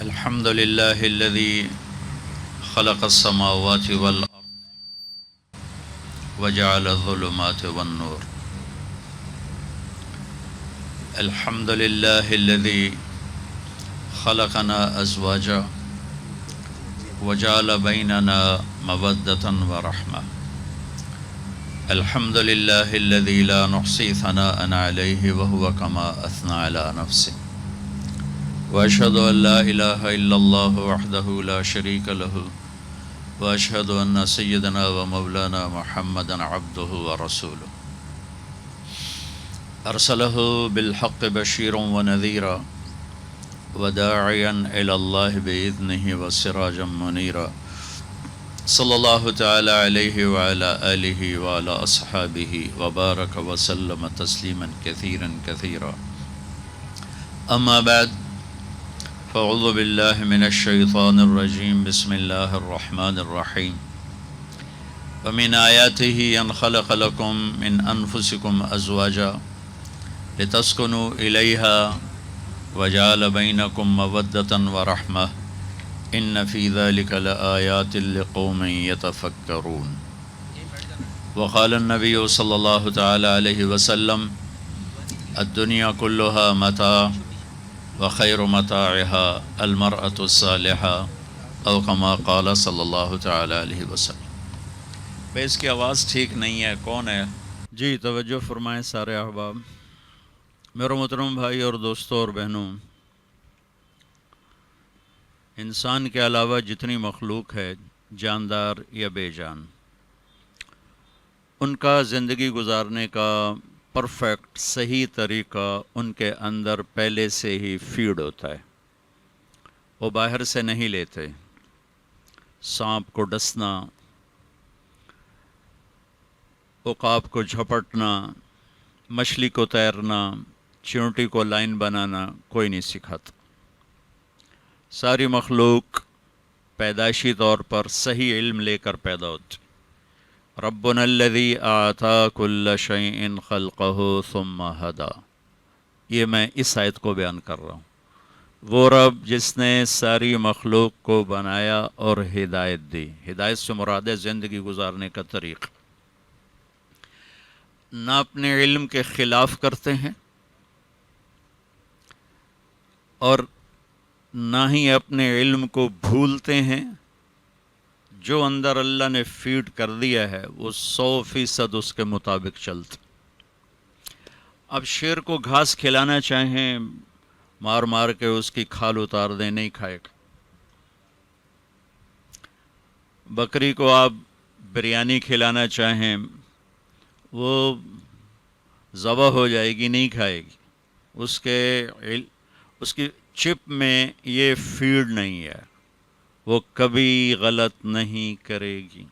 الحمد لله الذي خلق السماوات والأرض وجعل الظلمات والنور. الحمد لله الذي خلقنا أزواجا وجعل بيننا مودة ورحمة. الحمد لله الذي لا نحصي ثناء عليه وهو كما أثنى على نفسه. وأشهد أن لا إله إلا الله وحده لا شريك له وأشهد أن سيدنا ومولانا محمدا عبده ورسوله أرسله بالحق بشيرا ونذيرا وداعيا إلى الله بإذنه وسراجا منيرا. صلى الله تعالى عليه وعلى آله وعلى أصحابه وبارك وسلم تسليما كثيرا كثيرا. أما بعد، فأعوذ بالله من الشيطان الرجيم. بسم الله الرحمن الرحيم. ومن آياته أن خلق لكم من أنفسكم أزواجا لتسكنوا إليها وجعل بينكم مودة ورحمة إن في ذلك لآيات لقوم يتفكرون. وقال النبي صلى الله تعالى عليه وسلم: الدنيا كلها متاع وخير متاعها المرأة الصالحة او كما قال صلی اللہ تعالی علیہ وسلم. بھائی اس کی آواز ٹھیک نہیں ہے، کون ہے؟ جی توجہ فرمائیں سارے احباب. میرے محترم بھائی اور دوستوں اور بہنوں، انسان کے علاوہ جتنی مخلوق ہے، جاندار یا بے جان، ان کا زندگی گزارنے کا پرفیکٹ صحیح طریقہ ان کے اندر پہلے سے ہی فیڈ ہوتا ہے. وہ باہر سے نہیں لیتے. سانپ کو ڈسنا، عقاب کو جھپٹنا، مچھلی کو تیرنا، چیونٹی کو لائن بنانا کوئی نہیں سکھاتا. ساری مخلوق پیدائشی طور پر صحیح علم لے کر پیدا ہوتی. ربنا الذی اعطی کل شیء خلقہ ثم ہدی. یہ میں اس آیت کو بیان کر رہا ہوں. وہ رب جس نے ساری مخلوق کو بنایا اور ہدایت دی. ہدایت سے مراد ہے زندگی گزارنے کا طریقہ. نہ اپنے علم کے خلاف کرتے ہیں اور نہ ہی اپنے علم کو بھولتے ہیں. جو اندر اللہ نے فیڈ کر دیا ہے وہ 100% اس کے مطابق چلتے. اب شیر کو گھاس کھلانا چاہیں، مار مار کے اس کی کھال اتار دیں، نہیں کھائے گا. بکری کو آپ بریانی کھلانا چاہیں، وہ ذبح ہو جائے گی، نہیں کھائے گی. اس کی چپ میں یہ فیڈ نہیں ہے، وہ کبھی غلط نہیں کرے گی.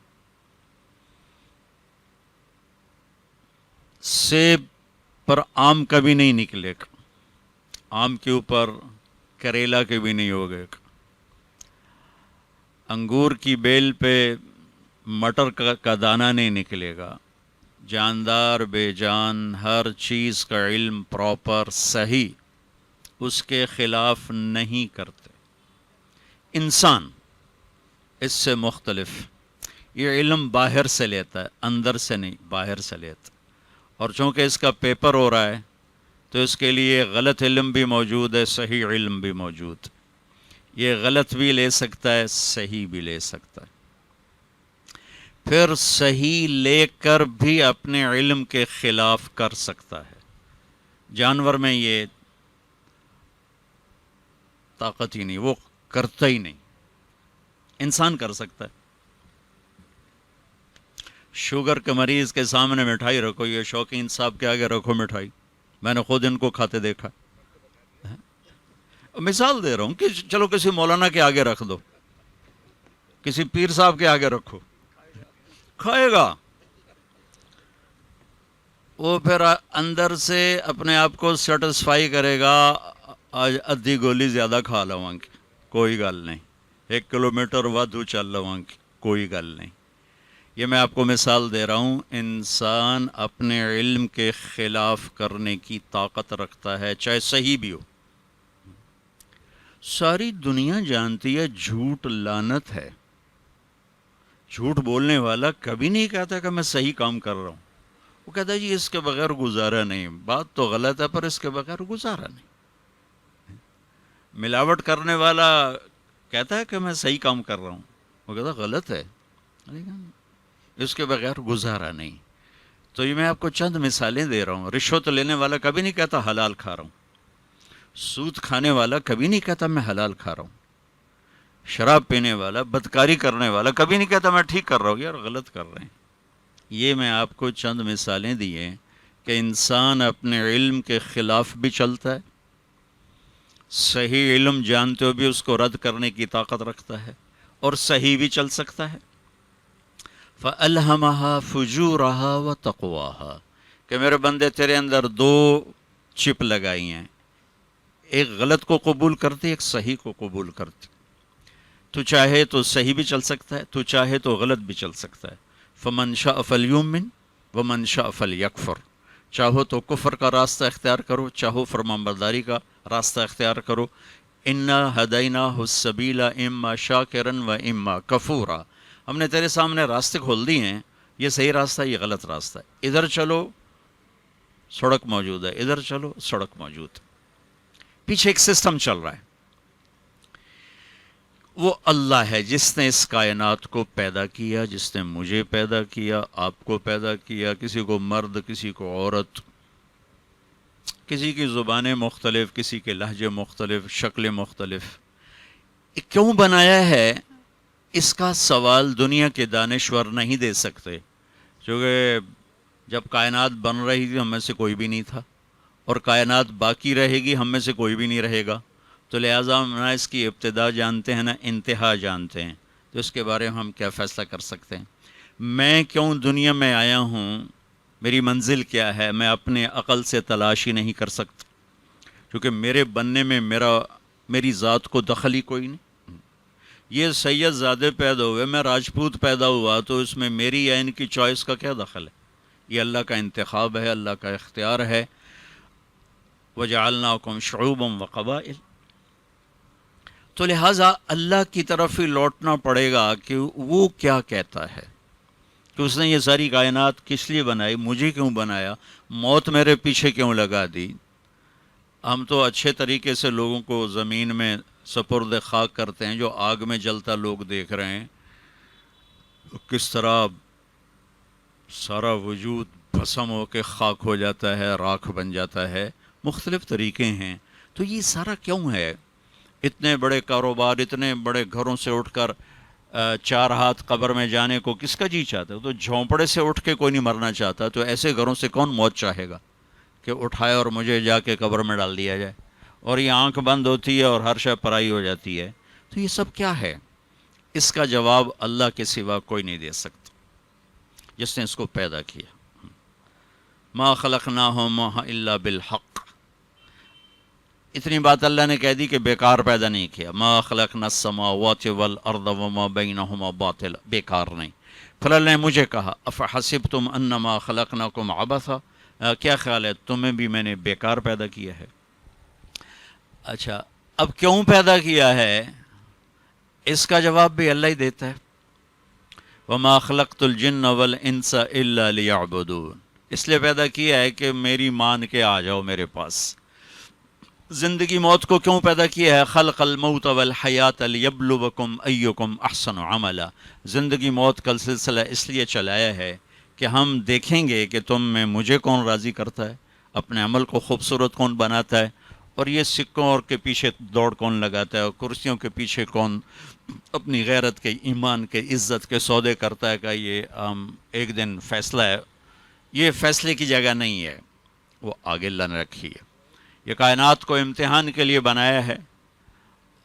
سیب پر آم کبھی نہیں نکلے گا، آم کے اوپر کریلا کے بھی نہیں ہوگے گا. انگور کی بیل پہ مٹر کا دانہ نہیں نکلے گا. جاندار بے جان ہر چیز کا علم پراپر صحیح، اس کے خلاف نہیں کرتے. انسان اس سے مختلف، یہ علم باہر سے لیتا ہے، اندر سے نہیں، باہر سے لیتا. اور چونکہ اس کا پیپر ہو رہا ہے تو اس کے لیے غلط علم بھی موجود ہے، صحیح علم بھی موجود. یہ غلط بھی لے سکتا ہے، صحیح بھی لے سکتا ہے. پھر صحیح لے کر بھی اپنے علم کے خلاف کر سکتا ہے. جانور میں یہ طاقت ہی نہیں، وہ کرتا ہی نہیں. انسان کر سکتا ہے. شوگر کے مریض کے سامنے مٹھائی رکھو، یہ شوقین صاحب کے آگے رکھو مٹھائی، میں نے خود ان کو کھاتے دیکھا. مثال دے رہا ہوں کہ چلو کسی مولانا کے آگے رکھ دو، کسی پیر صاحب کے آگے رکھو، کھائے گا. وہ پھر اندر سے اپنے آپ کو سیٹسفائی کرے گا، آج ادھی گولی زیادہ کھا لواں گی، کوئی گل نہیں. 1 کلومیٹر وادھو چل لواں گی، کوئی گل نہیں. یہ میں آپ کو مثال دے رہا ہوں. انسان اپنے علم کے خلاف کرنے کی طاقت رکھتا ہے، چاہے صحیح بھی ہو. ساری دنیا جانتی ہے جھوٹ لعنت ہے. جھوٹ بولنے والا کبھی نہیں کہتا کہ میں صحیح کام کر رہا ہوں. وہ کہتا ہے جی اس کے بغیر گزارا نہیں. بات تو غلط ہے پر اس کے بغیر گزارا نہیں. ملاوٹ کرنے والا کہتا ہے کہ میں صحیح کام کر رہا ہوں. وہ کہتا ہے غلط ہے، اس کے بغیر گزارا نہیں. تو یہ میں آپ کو چند مثالیں دے رہا ہوں. رشوت لینے والا کبھی نہیں کہتا حلال کھا رہا ہوں. سود کھانے والا کبھی نہیں کہتا میں حلال کھا رہا ہوں. شراب پینے والا، بدکاری کرنے والا کبھی نہیں کہتا میں ٹھیک کر رہا ہوں، یار غلط کر رہے ہیں. یہ میں آپ کو چند مثالیں دی ہیں کہ انسان اپنے علم کے خلاف بھی چلتا ہے، صحیح علم جانتے ہوئے بھی اس کو رد کرنے کی طاقت رکھتا ہے، اور صحیح بھی چل سکتا ہے. فَأَلْهَمَهَا فُجُورَهَا وَتَقْوَاهَا کہ میرے بندے تیرے اندر دو چپ لگائی ہیں، ایک غلط کو قبول کرتی، ایک صحیح کو قبول کرتی. تو چاہے تو صحیح بھی چل سکتا ہے، تو چاہے تو غلط بھی چل سکتا ہے. فَمَنْ شَاءَ فَلْيُؤْمِنْ وَمَنْ شَاءَ فَلْيَكْفُرْ چاہو تو کفر کا راستہ اختیار کرو، چاہو فرمانبرداری کا راستہ اختیار کرو. اِنَّا هَدَيْنَاهُ السَّبِيلَ إِمَّا شَاكِرًا وَإِمَّا كَفُورًا ہم نے تیرے سامنے راستے کھول دی ہیں، یہ صحیح راستہ ہے، یہ غلط راستہ ہے. ادھر چلو سڑک موجود ہے، ادھر چلو سڑک موجود ہے. پیچھے ایک سسٹم چل رہا ہے. وہ اللہ ہے جس نے اس کائنات کو پیدا کیا، جس نے مجھے پیدا کیا، آپ کو پیدا کیا، کسی کو مرد کسی کو عورت، کسی کی زبانیں مختلف، کسی کے لہجے مختلف، شکلیں مختلف. کیوں بنایا ہے اس کا سوال دنیا کے دانشور نہیں دے سکتے، کیونکہ جب کائنات بن رہی تھی ہم میں سے کوئی بھی نہیں تھا، اور کائنات باقی رہے گی ہم میں سے کوئی بھی نہیں رہے گا. تو لہٰذا ہم نہ اس کی ابتدا جانتے ہیں نہ انتہا جانتے ہیں. تو اس کے بارے میں ہم کیا فیصلہ کر سکتے ہیں؟ میں کیوں دنیا میں آیا ہوں، میری منزل کیا ہے، میں اپنے عقل سے تلاشی نہیں کر سکتا، کیونکہ میرے بننے میں میری ذات کو دخل ہی کوئی نہیں. یہ سید زادے پیدا ہوئے، میں راجپوت پیدا ہوا، تو اس میں میری یا ان کی چوائس کا کیا دخل ہے؟ یہ اللہ کا انتخاب ہے، اللہ کا اختیار ہے. وَجَعَلْنَاكُمْ شُعُوبًا وَقَبَائِلَ تو لہٰذا اللہ کی طرف ہی لوٹنا پڑے گا کہ وہ کیا کہتا ہے، کہ اس نے یہ ساری کائنات کس لیے بنائی، مجھے کیوں بنایا، موت میرے پیچھے کیوں لگا دی. ہم تو اچھے طریقے سے لوگوں کو زمین میں سپرد خاک کرتے ہیں، جو آگ میں جلتا لوگ دیکھ رہے ہیں کس طرح سارا وجود بھسم ہو کے خاک ہو جاتا ہے، راکھ بن جاتا ہے. مختلف طریقے ہیں. تو یہ سارا کیوں ہے؟ اتنے بڑے کاروبار، اتنے بڑے گھروں سے اٹھ کر 4 ہاتھ قبر میں جانے کو کس کا جی چاہتا ہے؟ تو جھونپڑے سے اٹھ کے کوئی نہیں مرنا چاہتا، تو ایسے گھروں سے کون موت چاہے گا کہ اٹھائے اور مجھے جا کے قبر میں ڈال دیا جائے، اور یہ آنکھ بند ہوتی ہے اور ہر شے پرائی ہو جاتی ہے. تو یہ سب کیا ہے؟ اس کا جواب اللہ کے سوا کوئی نہیں دے سکتا جس نے اس کو پیدا کیا. ما خلقناہم الا بالحق اتنی بات اللہ نے کہہ دی کہ بیکار پیدا نہیں کیا. ما خلقنا السماوات والارض وما بینہما باطل بیکار نہیں. پھر اللہ نے مجھے کہا افحسبتم انما خلقناکم عبثا کیا خیال ہے تمہیں بھی میں نے بیکار پیدا کیا ہے؟ اچھا اب کیوں پیدا کیا ہے اس کا جواب بھی اللہ ہی دیتا ہے. وما خلقت الجن والانس الا لیعبدون اس لیے پیدا کیا ہے کہ میری مان کے آ جاؤ میرے پاس. زندگی موت کو کیوں پیدا کیا ہے؟ خلق الموت والحیات لیبلوکم ایکم احسن عملا زندگی موت کا سلسلہ اس لیے چلایا ہے کہ ہم دیکھیں گے کہ تم میں مجھے کون راضی کرتا ہے، اپنے عمل کو خوبصورت کون بناتا ہے، اور یہ سکوں اور کے پیچھے دوڑ کون لگاتا ہے، اور کرسیوں کے پیچھے کون اپنی غیرت کے، ایمان کے، عزت کے سودے کرتا ہے. کہ یہ ایک دن فیصلہ ہے، یہ فیصلے کی جگہ نہیں ہے، وہ آگے اللہ نے رکھی ہے. یہ کائنات کو امتحان کے لیے بنایا ہے،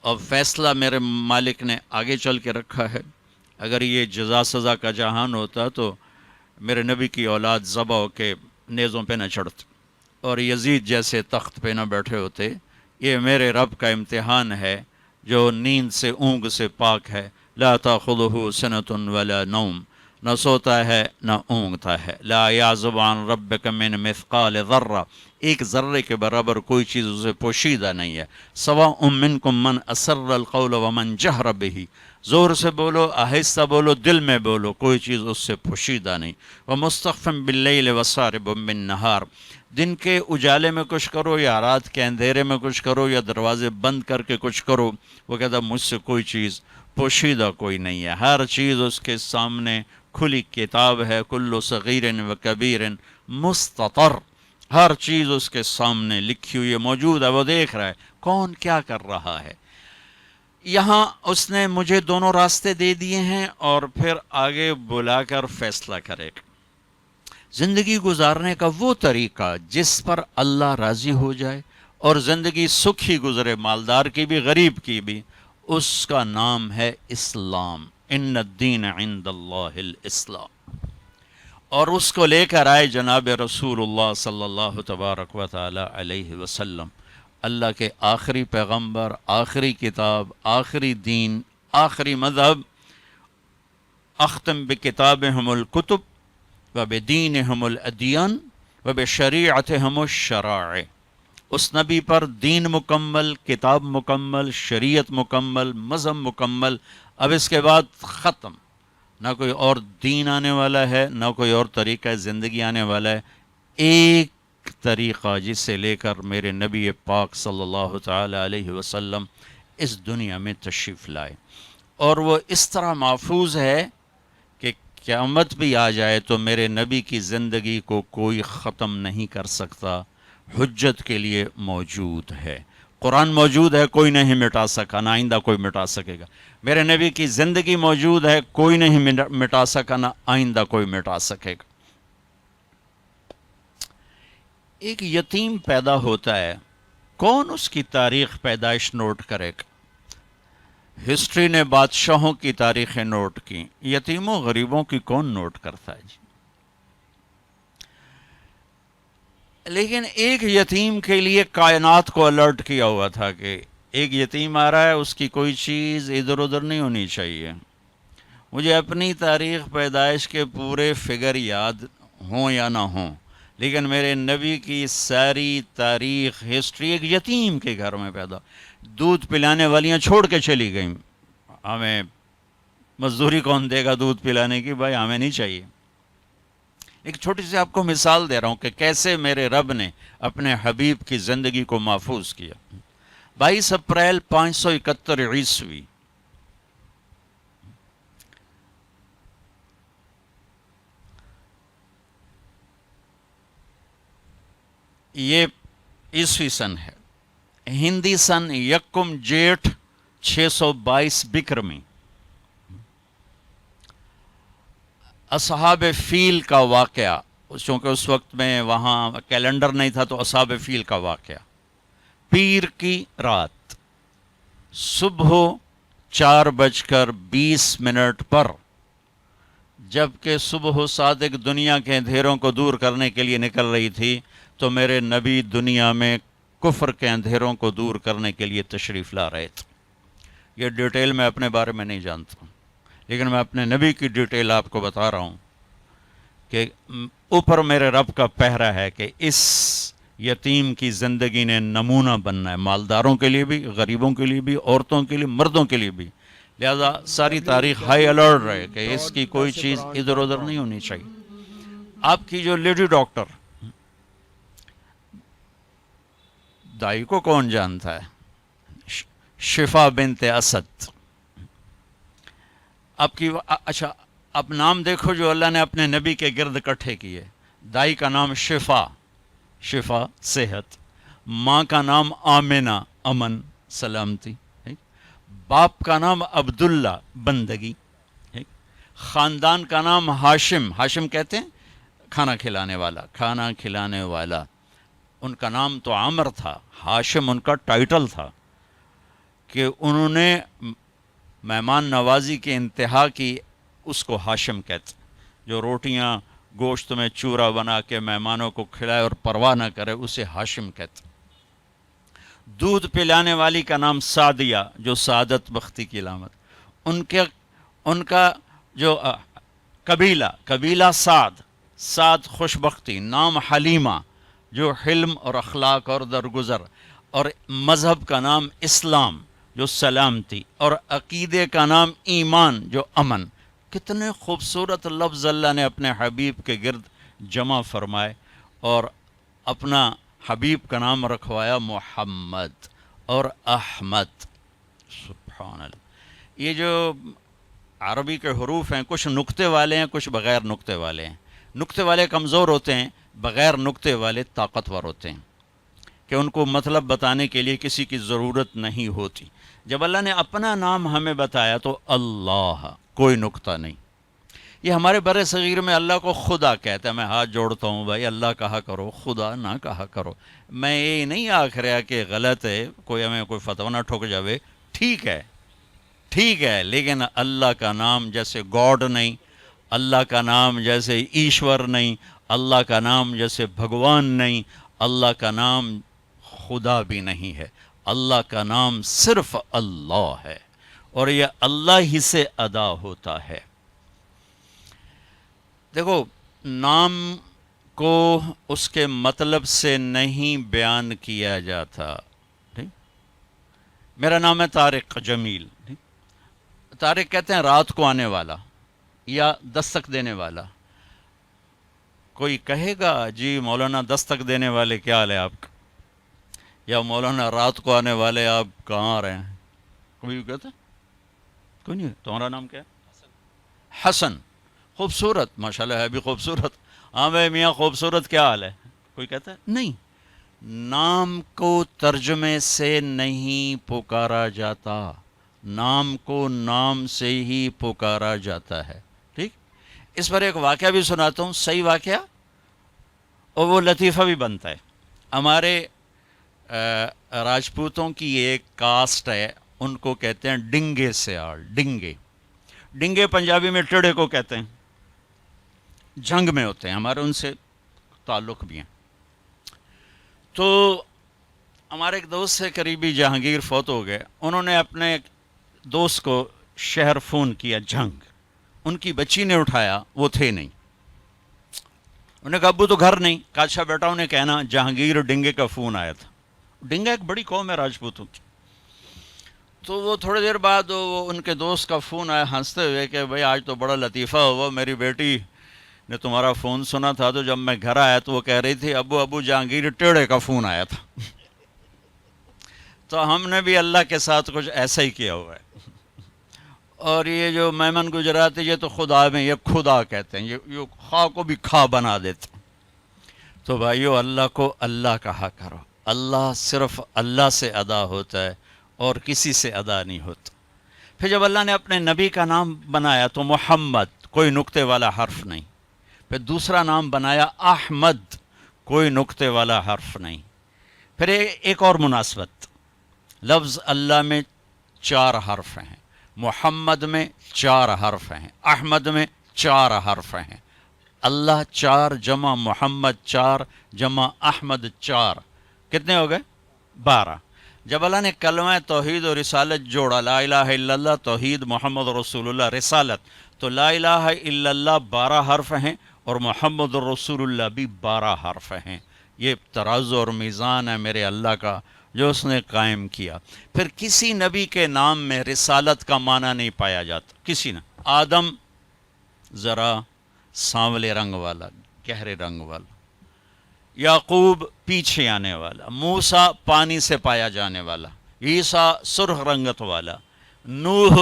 اور فیصلہ میرے مالک نے آگے چل کے رکھا ہے. اگر یہ جزا سزا کا جہان ہوتا تو میرے نبی کی اولاد ذبح ہو کے نیزوں پہ نہ چڑھتے اور یزید جیسے تخت پہ نہ بیٹھے ہوتے. یہ میرے رب کا امتحان ہے جو نیند سے، اونگ سے پاک ہے. لا تاخذہ سنۃ ولا نوم نہ سوتا ہے نہ اونگتا ہے۔ لا یعزب عن ربک من مثقال ذرہ، ایک ذرے کے برابر کوئی چیز اسے پوشیدہ نہیں ہے۔ سواء منکم من اسر القول ومن جہر بہ، زور سے بولو آہستہ بولو دل میں بولو، کوئی چیز اس سے پوشیدہ نہیں۔ ومستخفا باللیل وسارب بالنہار، دن کے اجالے میں کچھ کرو یا رات کے اندھیرے میں کچھ کرو یا دروازے بند کر کے کچھ کرو، وہ کہتا مجھ سے کوئی چیز پوشیدہ کوئی نہیں ہے، ہر چیز اس کے سامنے کھلی کتاب ہے۔ کل صغیر و کبیر مستطر، ہر چیز اس کے سامنے لکھی ہوئی ہے، موجود ہے، وہ دیکھ رہا ہے کون کیا کر رہا ہے۔ یہاں اس نے مجھے دونوں راستے دے دیے ہیں اور پھر آگے بلا کر فیصلہ کرے گا۔ زندگی گزارنے کا وہ طریقہ جس پر اللہ راضی ہو جائے اور زندگی سکھی گزرے، مالدار کی بھی غریب کی بھی، اس کا نام ہے اسلام۔ ان الدین عند اللہ الاسلام، اور اس کو لے کر آئے جناب رسول اللہ صلی اللہ تبارک و تعالی علیہ وسلم، اللہ کے آخری پیغمبر، آخری کتاب، آخری دین، آخری مذہب۔ اختم بکتابہم الکتب وبدینہم الادیان وبشریعتہم الشرائع، اس نبی پر دین مکمل، کتاب مکمل، شریعت مکمل، مذہب مکمل۔ اب اس کے بعد ختم، نہ کوئی اور دین آنے والا ہے، نہ کوئی اور طریقہ زندگی آنے والا ہے، ایک طریقہ جس سے لے کر میرے نبی پاک صلی اللہ تعالی علیہ وسلم اس دنیا میں تشریف لائے، اور وہ اس طرح محفوظ ہے کہ قیامت بھی آ جائے تو میرے نبی کی زندگی کو کوئی ختم نہیں کر سکتا، حجت کے لیے موجود ہے۔ قرآن موجود ہے، کوئی نہیں مٹا سکا، نہ آئندہ کوئی مٹا سکے گا۔ میرے نبی کی زندگی موجود ہے، کوئی نہیں مٹا سکا، نہ آئندہ کوئی مٹا سکے گا۔ ایک یتیم پیدا ہوتا ہے، کون اس کی تاریخ پیدائش نوٹ کرے گا؟ ہسٹری نے بادشاہوں کی تاریخیں نوٹ کی، یتیموں غریبوں کی کون نوٹ کرتا ہے جی؟ لیکن ایک یتیم کے لیے کائنات کو الرٹ کیا ہوا تھا کہ ایک یتیم آ رہا ہے، اس کی کوئی چیز ادھر ادھر نہیں ہونی چاہیے۔ مجھے اپنی تاریخ پیدائش کے پورے فگر یاد ہوں یا نہ ہوں، لیکن میرے نبی کی ساری تاریخ، ہسٹری ایک یتیم کے گھر میں پیدا۔ دودھ پلانے والیاں چھوڑ کے چلی گئیں، ہمیں مزدوری کون دے گا دودھ پلانے کی، بھائی ہمیں نہیں چاہیے۔ ایک چھوٹی سی آپ کو مثال دے رہا ہوں کہ کیسے میرے رب نے اپنے حبیب کی زندگی کو محفوظ کیا۔ 22 اپریل 571 عیسوی، یہ عیسوی سن ہے، ہندی سن یکم جیٹھ 622 بکرمی۔ اصحاب فیل کا واقعہ، چونکہ اس وقت میں وہاں کیلنڈر نہیں تھا تو اصحاب فیل کا واقعہ، پیر کی رات، صبح 4:20 پر، جبکہ صبح صادق دنیا کے اندھیروں کو دور کرنے کے لیے نکل رہی تھی، تو میرے نبی دنیا میں کفر کے اندھیروں کو دور کرنے کے لیے تشریف لا رہے تھے۔ یہ ڈیٹیل میں اپنے بارے میں نہیں جانتا، لیکن میں اپنے نبی کی ڈیٹیل آپ کو بتا رہا ہوں کہ اوپر میرے رب کا پہرا ہے کہ اس یتیم کی زندگی نے نمونہ بننا ہے، مالداروں کے لیے بھی، غریبوں کے لیے بھی، عورتوں کے لیے، مردوں کے لیے بھی۔ لہذا ساری تاریخ ہائی الرٹ رہے کہ اس کی کوئی چیز ادھر ادھر نہیں ہونی چاہیے۔ آپ کی جو لیڈی ڈاکٹر، دائی کو کون جانتا ہے؟ شفا بنت اسد۔ آپ کی اچھا، اب نام دیکھو جو اللہ نے اپنے نبی کے گرد اکٹھے کیے۔ دائی کا نام شفا، شفا صحت، ماں کا نام آمنہ امن سلامتی، باپ کا نام عبداللہ بندگی، خاندان کا نام ہاشم، ہاشم کہتے ہیں کھانا کھلانے والا، کھانا کھلانے والا۔ ان کا نام تو عامر تھا، ہاشم ان کا ٹائٹل تھا کہ انہوں نے مہمان نوازی کی انتہا کی، اس کو ہاشم کہتے، جو روٹیاں گوشت میں چورا بنا کے مہمانوں کو کھلائے اور پرواہ نہ کرے، اسے ہاشم کہتے۔ دودھ پلانے والی کا نام سعدیہ، جو سعادت بختی کی علامت۔ ان کا جو قبیلہ سعد خوشبختی، نام حلیمہ جو حلم اور اخلاق اور درگزر، اور مذہب کا نام اسلام جو سلامتی، اور عقیدے کا نام ایمان جو امن۔ کتنے خوبصورت لفظ اللہ نے اپنے حبیب کے گرد جمع فرمائے، اور اپنا حبیب کا نام رکھوایا محمد اور احمد۔ سبحان اللہ۔ یہ جو عربی کے حروف ہیں، کچھ نقطے والے ہیں، کچھ بغیر نقطے والے ہیں۔ نقطے والے کمزور ہوتے ہیں، بغیر نقطے والے طاقتور ہوتے ہیں، کہ ان کو مطلب بتانے کے لیے کسی کی ضرورت نہیں ہوتی۔ جب اللہ نے اپنا نام ہمیں بتایا تو اللہ، کوئی نقطہ نہیں۔ یہ ہمارے بر صغیر میں اللہ کو خدا کہتا ہے۔ میں ہاتھ جوڑتا ہوں، بھائی اللہ کہا کرو، خدا نہ کہا کرو۔ میں یہ نہیں آکھ رہا کہ غلط ہے، کوئی ہمیں کوئی فتویٰ نہ ٹھوک جاوے، ٹھیک ہے، لیکن اللہ کا نام جیسے گاڈ نہیں، اللہ کا نام جیسے ایشور نہیں، اللہ کا نام جیسے بھگوان نہیں، اللہ کا نام خدا بھی نہیں ہے۔ اللہ کا نام صرف اللہ ہے، اور یہ اللہ ہی سے ادا ہوتا ہے۔ دیکھو، نام کو اس کے مطلب سے نہیں بیان کیا جاتا۔ میرا نام ہے طارق جمیل۔ طارق کہتے ہیں رات کو آنے والا یا دستک دینے والا۔ کوئی کہے گا جی مولانا دستک دینے والے کیا حال ہے آپ کا، یا مولانا رات کو آنے والے آپ کہاں رہے ہیں؟ کوئی کہتا ہے؟ کوئی نہیں۔ تمہارا نام کیا ہے؟ حسن۔ خوبصورت، ماشاءاللہ ہے بھی خوبصورت۔ ہاں بھائی میاں خوبصورت، کیا حال ہے؟ کوئی کہتا ہے؟ نہیں۔ نام کو ترجمے سے نہیں پکارا جاتا، نام کو نام سے ہی پکارا جاتا ہے۔ ٹھیک، اس پر ایک واقعہ بھی سناتا ہوں، صحیح واقعہ، اور وہ لطیفہ بھی بنتا ہے۔ ہمارے راجپوتوں کی ایک کاسٹ ہے، ان کو کہتے ہیں ڈنگے سیال۔ ڈنگے پنجابی میں ٹیڑے کو کہتے ہیں، جنگ میں ہوتے ہیں، ہمارے ان سے تعلق بھی ہیں۔ تو ہمارے ایک دوست سے قریبی جہانگیر فوت ہو گئے، انہوں نے اپنے ایک دوست کو شہر فون کیا جنگ، ان کی بچی نے اٹھایا، وہ تھے نہیں۔ انہوں نے کہا ابو تو گھر نہیں، کہا اچھا بیٹا انہیں کہنا جہانگیر ڈنگے کا فون آیا تھا۔ ڈنگا ایک بڑی قوم ہے راجپوتوں کی۔ تو وہ تھوڑی دیر بعد وہ ان کے دوست کا فون آیا ہنستے ہوئے کہ بھائی آج تو بڑا لطیفہ ہوا، میری بیٹی نے تمہارا فون سنا تھا، تو جب میں گھر آیا تو وہ کہہ رہی تھی ابو جہانگیر ٹیڑے کا فون آیا تھا۔ تو ہم نے بھی اللہ کے ساتھ کچھ ایسا ہی کیا ہوا ہے۔ اور یہ جو میمن گجراتی، یہ تو خدا میں یہ خدا کہتے ہیں، یہ خواہ کو بھی کھا بنا دیتے ہیں۔ تو بھائیو، اللہ کو اللہ کہا کرو۔ اللہ صرف اللہ سے ادا ہوتا ہے اور کسی سے ادا نہیں ہوتا۔ پھر جب اللہ نے اپنے نبی کا نام بنایا تو محمد، کوئی نقطے والا حرف نہیں۔ پھر دوسرا نام بنایا احمد، کوئی نقطے والا حرف نہیں۔ پھر ایک اور مناسبت، لفظ اللہ میں 4 حرف ہیں، محمد میں 4 حرف ہیں، احمد میں 4 حرف ہیں۔ اللہ 4 جمع محمد 4 جمع احمد 4، کتنے ہو گئے؟ 12۔ جب اللہ نے کلمہ توحید اور رسالت جوڑا، لا الہ الا اللہ توحید، محمد رسول اللہ رسالت، تو لا الہ الا اللہ 12 حرف ہیں اور محمد رسول اللہ بھی 12 حرف ہیں۔ یہ ترازو اور میزان ہے میرے اللہ کا جو اس نے قائم کیا۔ پھر کسی نبی کے نام میں رسالت کا معنی نہیں پایا جاتا، کسی نے۔ آدم ذرا سانولے رنگ والا، گہرے رنگ والا، یعقوب پیچھے آنے والا، موسیٰ پانی سے پایا جانے والا، عیسیٰ سرخ رنگت والا، نوح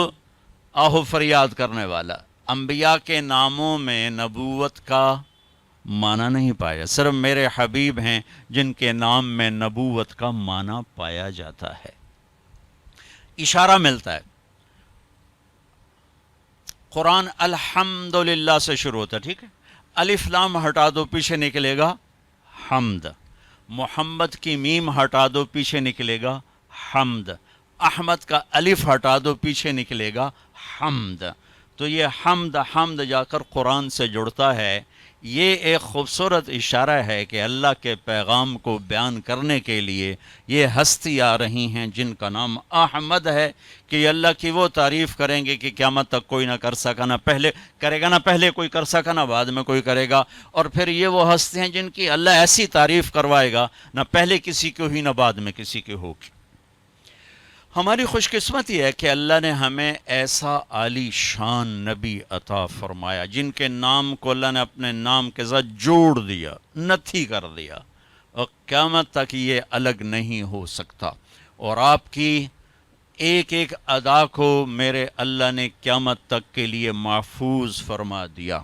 آہو فریاد کرنے والا۔ انبیاء کے ناموں میں نبوت کا معنی نہیں پایا، صرف میرے حبیب ہیں جن کے نام میں نبوت کا معنی پایا جاتا ہے۔ اشارہ ملتا ہے، قرآن الحمدللہ سے شروع ہوتا ہے، ٹھیک ہے؟ الف لام ہٹا دو پیچھے نکلے گا حمد، محمد کی میم ہٹا دو پیچھے نکلے گا حمد، احمد کا الف ہٹا دو پیچھے نکلے گا حمد۔ تو یہ حمد جا کر قرآن سے جڑتا ہے، یہ ایک خوبصورت اشارہ ہے کہ اللہ کے پیغام کو بیان کرنے کے لیے یہ ہستی آ رہی ہیں جن کا نام احمد ہے، کہ یہ اللہ کی وہ تعریف کریں گے کہ قیامت تک کوئی نہ کر سکا، نہ پہلے کرے گا، نہ پہلے کوئی کر سکا، نہ بعد میں کوئی کرے گا۔ اور پھر یہ وہ ہستی ہیں جن کی اللہ ایسی تعریف کروائے گا، نہ پہلے کسی کی ہوئی نہ بعد میں کسی کی ہوگی۔ ہماری خوش قسمتی ہے کہ اللہ نے ہمیں ایسا عالی شان نبی عطا فرمایا جن کے نام کو اللہ نے اپنے نام کے ساتھ جوڑ دیا، نتھی کر دیا، اور قیامت تک یہ الگ نہیں ہو سکتا۔ اور آپ کی ایک ایک ادا کو میرے اللہ نے قیامت تک کے لیے محفوظ فرما دیا۔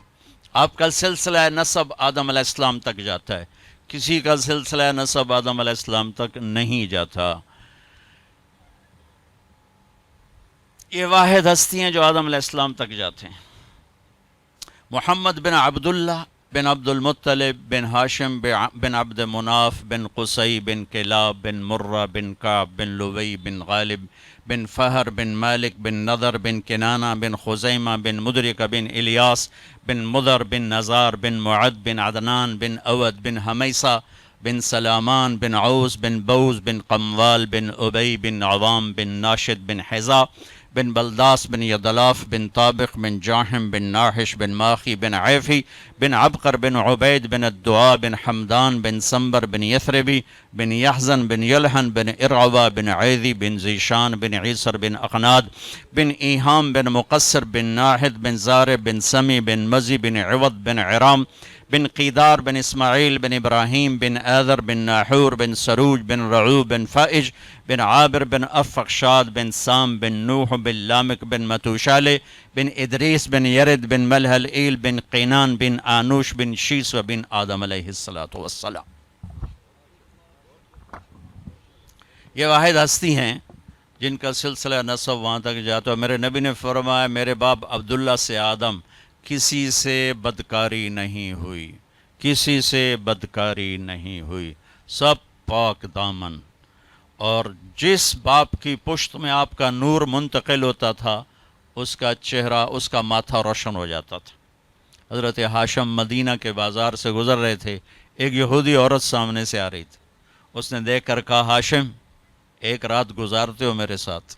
آپ کا سلسلہ نسب آدم علیہ السلام تک جاتا ہے، کسی کا سلسلہ نسب آدم علیہ السلام تک نہیں جاتا۔ یہ واحد ہستی ہیں جو آدم علیہ السلام تک جاتے ہیں۔ محمد بن عبداللہ بن عبد المطلب بن ہاشم بن عبد مناف بن قصی بن کلاب بن مرہ بن کعب بن لوی بن غالب بن فہر بن مالک بن نضر بن کنانہ بن خزیمہ بن مدرکہ بن الیاس بن مضر بن نزار بن معد بن عدنان بن اود بن حمیسہ بن سلامان بن عوس بن بوز بن قموال بن ابی بن عوام بن ناشد بن حذا بن بلداس بن یدلاف بن طابق بن جاحم بن ناحش بن ماخی بن عیفی بن عبقر بن عبید بن الدعاء بن حمدان بن سنبر بن یثربی بن یحزن بن یلحن بن ارعوا بن عیذی بن زیشان بن عیسر بن اقناد بن ایہام بن مقصر بن ناحد بن زارب بن سمی بن مزی بن عوض بن عرام بن قیدار بن اسماعیل بن ابراہیم بن آذر بن ناحور بن سروج بن رعو بن فائج بن عابر بن افقشاد بن سام بن نوح بن لامک بن متوشالے بن ادریس بن یرد بن ملحل ایل بن قینان بن آنوش بن شیس و بن آدم علیہ السلام۔ یہ واحد ہستی ہیں جن کا سلسلہ نسب وہاں تک جاتا ہے۔ میرے نبی نے فرمایا میرے باپ عبداللہ سے آدم کسی سے بدکاری نہیں ہوئی، کسی سے بدکاری نہیں ہوئی، سب پاک دامن۔ اور جس باپ کی پشت میں آپ کا نور منتقل ہوتا تھا اس کا چہرہ، اس کا ماتھا روشن ہو جاتا تھا۔ حضرت ہاشم مدینہ کے بازار سے گزر رہے تھے، ایک یہودی عورت سامنے سے آ رہی تھی۔ اس نے دیکھ کر کہا ہاشم ایک رات گزارتے ہو میرے ساتھ؟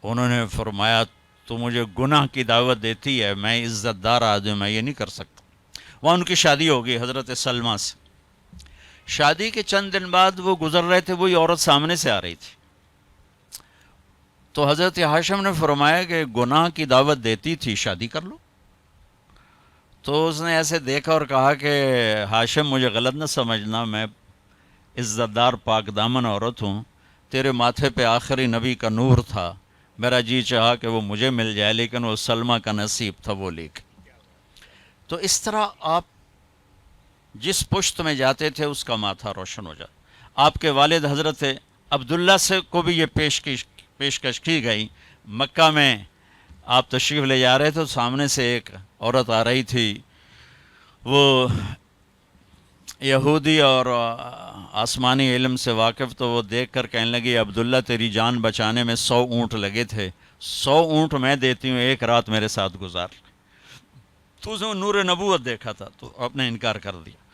انہوں نے فرمایا تو مجھے گناہ کی دعوت دیتی ہے، میں عزت دار آدمی، میں یہ نہیں کر سکتا۔ وہاں ان کی شادی ہو گئی حضرت سلمہ سے۔ شادی کے چند دن بعد وہ گزر رہے تھے، وہی عورت سامنے سے آ رہی تھی۔ تو حضرت ہاشم نے فرمایا کہ گناہ کی دعوت دیتی تھی، شادی کر لو۔ تو اس نے ایسے دیکھا اور کہا کہ ہاشم مجھے غلط نہ سمجھنا، میں عزت دار پاک دامن عورت ہوں، تیرے ماتھے پہ آخری نبی کا نور تھا، میرا جی چاہا کہ وہ مجھے مل جائے، لیکن وہ سلمہ کا نصیب تھا، وہ لے کے۔ تو اس طرح آپ جس پشت میں جاتے تھے اس کا ماتھا روشن ہو جاتا۔ آپ کے والد حضرت عبداللہ سے کو بھی یہ پیشکش کی گئی۔ مکہ میں آپ تشریف لے جا رہے تھے، سامنے سے ایک عورت آ رہی تھی، وہ یہودی اور آسمانی علم سے واقف، تو وہ دیکھ کر کہنے لگی عبداللہ تیری جان بچانے میں 100 اونٹ لگے تھے، 100 اونٹ میں دیتی ہوں، ایک رات میرے ساتھ گزار۔ تو اس نے نور نبوت دیکھا تھا تو آپ نے انکار کر دیا۔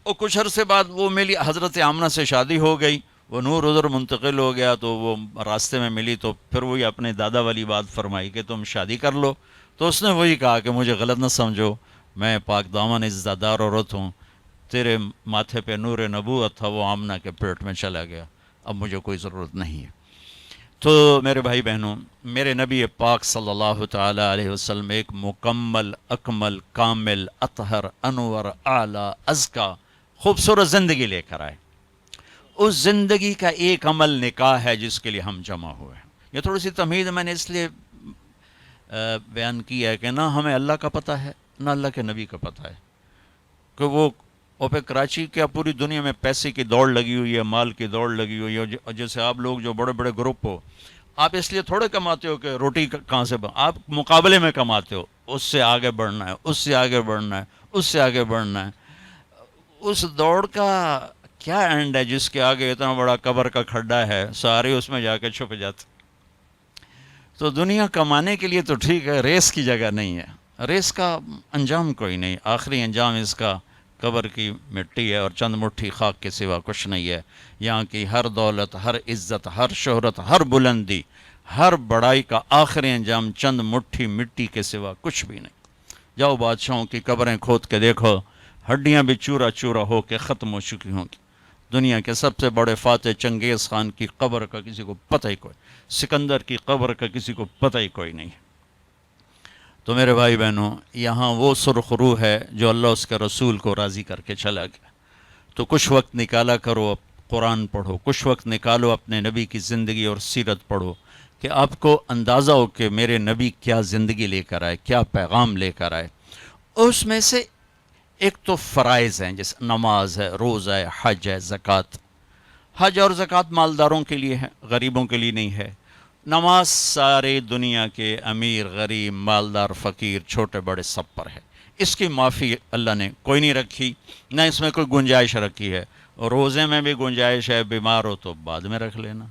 اور کچھ عرصے بعد وہ ملی، حضرت آمنہ سے شادی ہو گئی، وہ نور ادھر منتقل ہو گیا، تو وہ راستے میں ملی تو پھر وہی اپنے دادا والی بات فرمائی کہ تم شادی کر لو۔ تو اس نے وہی کہا کہ مجھے غلط نہ سمجھو، میں پاک دامن عزت دار عورت ہوں، تیرے ماتھے پہ نور نبوت تھا، وہ آمنہ کے پیٹ میں چلا گیا، اب مجھے کوئی ضرورت نہیں ہے۔ تو میرے بھائی بہنوں، میرے نبی پاک صلی اللہ تعالیٰ علیہ وسلم ایک مکمل، اکمل، کامل، اطہر، انور، اعلیٰ، ازکا، خوبصورت زندگی لے کر آئے۔ اس زندگی کا ایک عمل نکاح ہے جس کے لیے ہم جمع ہوئے ہیں۔ یہ تھوڑی سی تمہید میں نے اس لیے بیان کی ہے کہ نہ ہمیں اللہ کا پتہ ہے، نہ اللہ کے نبی کا پتہ ہے، کہ وہ پہ کراچی کیا پوری دنیا میں پیسے کی دوڑ لگی ہوئی ہے، مال کی دوڑ لگی ہوئی ہے۔ جیسے آپ لوگ جو بڑے بڑے گروپ ہو، آپ اس لیے تھوڑے کماتے ہو کہ روٹی کہاں سے آپ مقابلے میں کماتے ہو، اس سے آگے بڑھنا ہے، اس سے آگے بڑھنا ہے، اس سے آگے بڑھنا ہے۔ اس دوڑ کا کیا اینڈ ہے جس کے آگے اتنا بڑا قبر کا کھڈا ہے، سارے اس میں جا کے چھپ جاتے۔ تو دنیا کمانے کے لیے تو ٹھیک ہے، ریس کی جگہ نہیں ہے۔ ریس کا انجام کوئی نہیں، آخری انجام اس کا قبر کی مٹی ہے اور چند مٹھی خاک کے سوا کچھ نہیں ہے۔ یہاں کی ہر دولت، ہر عزت، ہر شہرت، ہر بلندی، ہر بڑائی کا آخری انجام چند مٹھی مٹی کے سوا کچھ بھی نہیں۔ جاؤ بادشاہوں کی قبریں کھود کے دیکھو، ہڈیاں بھی چورا چورا ہو کے ختم ہو چکی ہوں گی۔ دنیا کے سب سے بڑے فاتح چنگیز خان کی قبر کا کسی کو پتہ ہی کوئی، سکندر کی قبر کا کسی کو پتہ ہی کوئی نہیں۔ تو میرے بھائی بہنوں، یہاں وہ سرخ روح ہے جو اللہ اس کے رسول کو راضی کر کے چلا گیا۔ تو کچھ وقت نکالا کرو، قرآن پڑھو، کچھ وقت نکالو اپنے نبی کی زندگی اور سیرت پڑھو، کہ آپ کو اندازہ ہو کہ میرے نبی کیا زندگی لے کر آئے، کیا پیغام لے کر آئے۔ اس میں سے ایک تو فرائض ہیں، جیسے نماز ہے، روزہ ہے، حج ہے، زکوٰۃ۔ حج اور زکوٰۃ مالداروں کے لیے ہے، غریبوں کے لیے نہیں ہے۔ نماز سارے دنیا کے امیر، غریب، مالدار، فقیر، چھوٹے بڑے سب پر ہے۔ اس کی معافی اللہ نے کوئی نہیں رکھی، نہ اس میں کوئی گنجائش رکھی ہے۔ اور روزے میں بھی گنجائش ہے، بیمار ہو تو بعد میں رکھ لینا،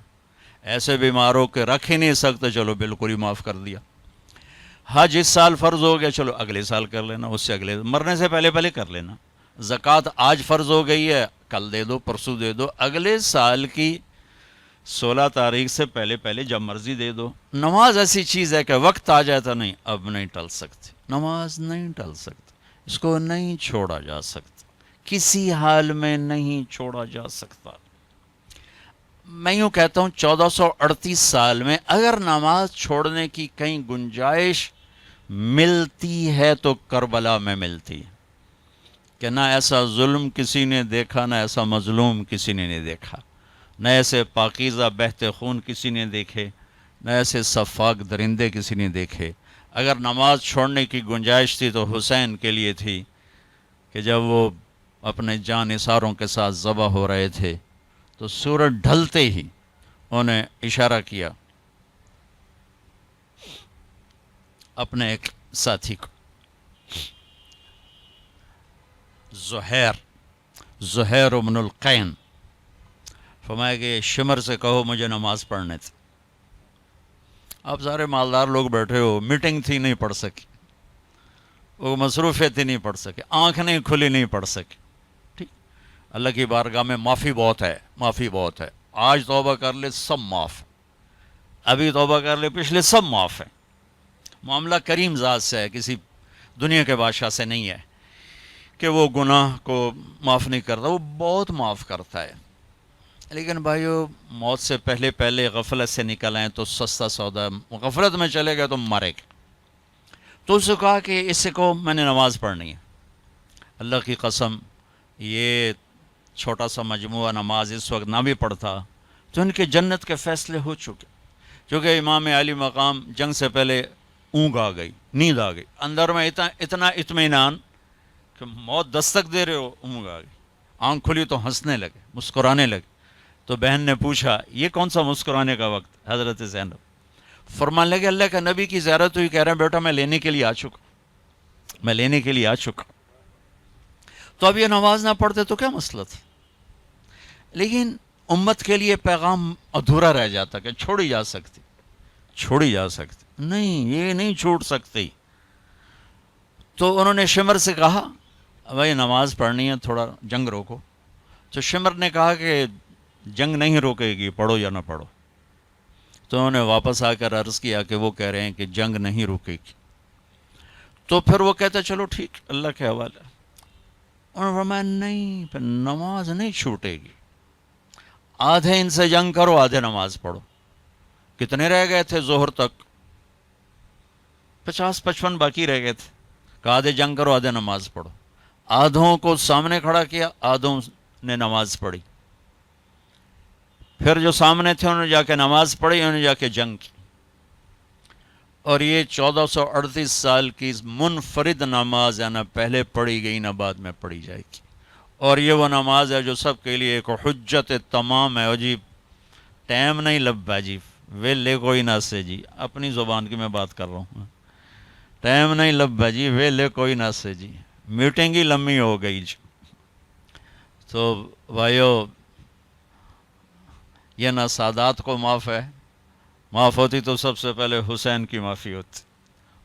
ایسے بیمار ہو کہ رکھ ہی نہیں سکتے، چلو بالکل ہی معاف کر دیا۔ حج اس سال فرض ہو گیا، چلو اگلے سال کر لینا، اس سے اگلے مرنے سے پہلے پہلے کر لینا۔ زکوٰۃ آج فرض ہو گئی ہے، کل دے دو، پرسوں دے دو، اگلے سال کی 16 تاریخ سے پہلے پہلے جب مرضی دے دو۔ نماز ایسی چیز ہے کہ وقت آ جائے تو نہیں، اب نہیں ٹل سکتی، نماز نہیں ٹل سکتی، اس کو نہیں چھوڑا جا سکتا، کسی حال میں نہیں چھوڑا جا سکتا۔ میں یوں کہتا ہوں 1438 سال میں اگر نماز چھوڑنے کی کہیں گنجائش ملتی ہے تو کربلا میں ملتی ہے، کہ نہ ایسا ظلم کسی نے دیکھا، نہ ایسا مظلوم کسی نے نہیں دیکھا، نہ ایسے پاکیزہ بہتے خون کسی نے دیکھے، نہ ایسے صفاک درندے کسی نے دیکھے۔ اگر نماز چھوڑنے کی گنجائش تھی تو حسین کے لیے تھی، کہ جب وہ اپنے جان نثاروں کے ساتھ ذبح ہو رہے تھے تو سورج ڈھلتے ہی انہیں اشارہ کیا اپنے ایک ساتھی کو، زہیر بن القین، فرمایا کہ شمر سے کہو مجھے نماز پڑھنے تھی۔ اب سارے مالدار لوگ بیٹھے ہو، میٹنگ تھی نہیں پڑھ سکی، وہ مصروفیت تھی نہیں پڑھ سکے، آنکھ نہیں کھلی نہیں پڑھ سکی۔ ٹھیک، اللہ کی بارگاہ میں معافی بہت ہے، معافی بہت ہے۔ آج توبہ کر لے سب معاف، ابھی توبہ کر لے پچھلے سب معاف ہے۔ معاملہ کریم ذات سے ہے، کسی دنیا کے بادشاہ سے نہیں ہے کہ وہ گناہ کو معاف نہیں کرتا، وہ بہت معاف کرتا ہے۔ لیکن بھائیو، موت سے پہلے پہلے غفلت سے نکل آئیں تو سستا سودا، غفلت میں چلے گئے تو مرے گا۔ تو اس سے کہا کہ اس سے کہو میں نے نماز پڑھنی ہے۔ اللہ کی قسم، یہ چھوٹا سا مجموعہ نماز اس وقت نہ بھی پڑھتا تو ان کے جنت کے فیصلے ہو چکے، کیونکہ امام علی مقام جنگ سے پہلے اونگ آ گئی، نیند آ گئی، اندر میں اتنا اطمینان کہ موت دستک دے رہے ہو، اونگ آ گئی، آنکھ کھلی تو ہنسنے لگے، مسکرانے لگے۔ تو بہن نے پوچھا یہ کون سا مسکرانے کا وقت؟ حضرت زینب فرمان لگے اللہ کا نبی کی زیارت ہوئی، کہہ رہے ہیں بیٹا میں لینے کے لیے آ چکا، میں لینے کے لیے آ چکا۔ تو اب یہ نماز نہ پڑھتے تو کیا مسئلہ تھا؟ لیکن امت کے لیے پیغام ادھورا رہ جاتا کہ چھوڑی جا سکتی، چھوڑی جا سکتی نہیں، یہ نہیں چھوڑ سکتی۔ تو انہوں نے شمر سے کہا بھائی نماز پڑھنی ہے، تھوڑا جنگ روکو۔ تو شمر نے کہا کہ جنگ نہیں روکے گی، پڑھو یا نہ پڑھو۔ تو انہوں نے واپس آ کر عرض کیا کہ وہ کہہ رہے ہیں کہ جنگ نہیں روکے گی۔ تو پھر وہ کہتے چلو ٹھیک، اللہ کے حوالے۔ انہوں نے فرمایا نہیں، پھر نماز نہیں چھوٹے گی، آدھے ان سے جنگ کرو، آدھے نماز پڑھو۔ کتنے رہ گئے تھے ظہر تک؟ 50-55 باقی رہ گئے تھے، کہ آدھے جنگ کرو، آدھے نماز پڑھو۔ آدھوں کو سامنے کھڑا کیا، آدھوں نے نماز پڑھی۔ پھر جو سامنے تھے انہوں نے جا کے نماز پڑھی، انہوں نے جا کے جنگ کی۔ اور یہ 1438 سال کی منفرد نماز ہے، نہ پہلے پڑھی گئی نہ بعد میں پڑھی جائے گی۔ اور یہ وہ نماز ہے جو سب کے لیے ایک حجت تمام ہے۔ جی ٹائم نہیں لبا جی، ویلے کوئی نہ سے جی، اپنی زبان کی میں بات کر رہا ہوں، ٹائم نہیں لبا جی، ویلے کوئی نہ سے جی، میٹنگ ہی لمبی ہو گئی جی۔ تو بھائیو، یہ نہ سادات کو معاف ہے، معاف ہوتی تو سب سے پہلے حسین کی معافی ہوتی،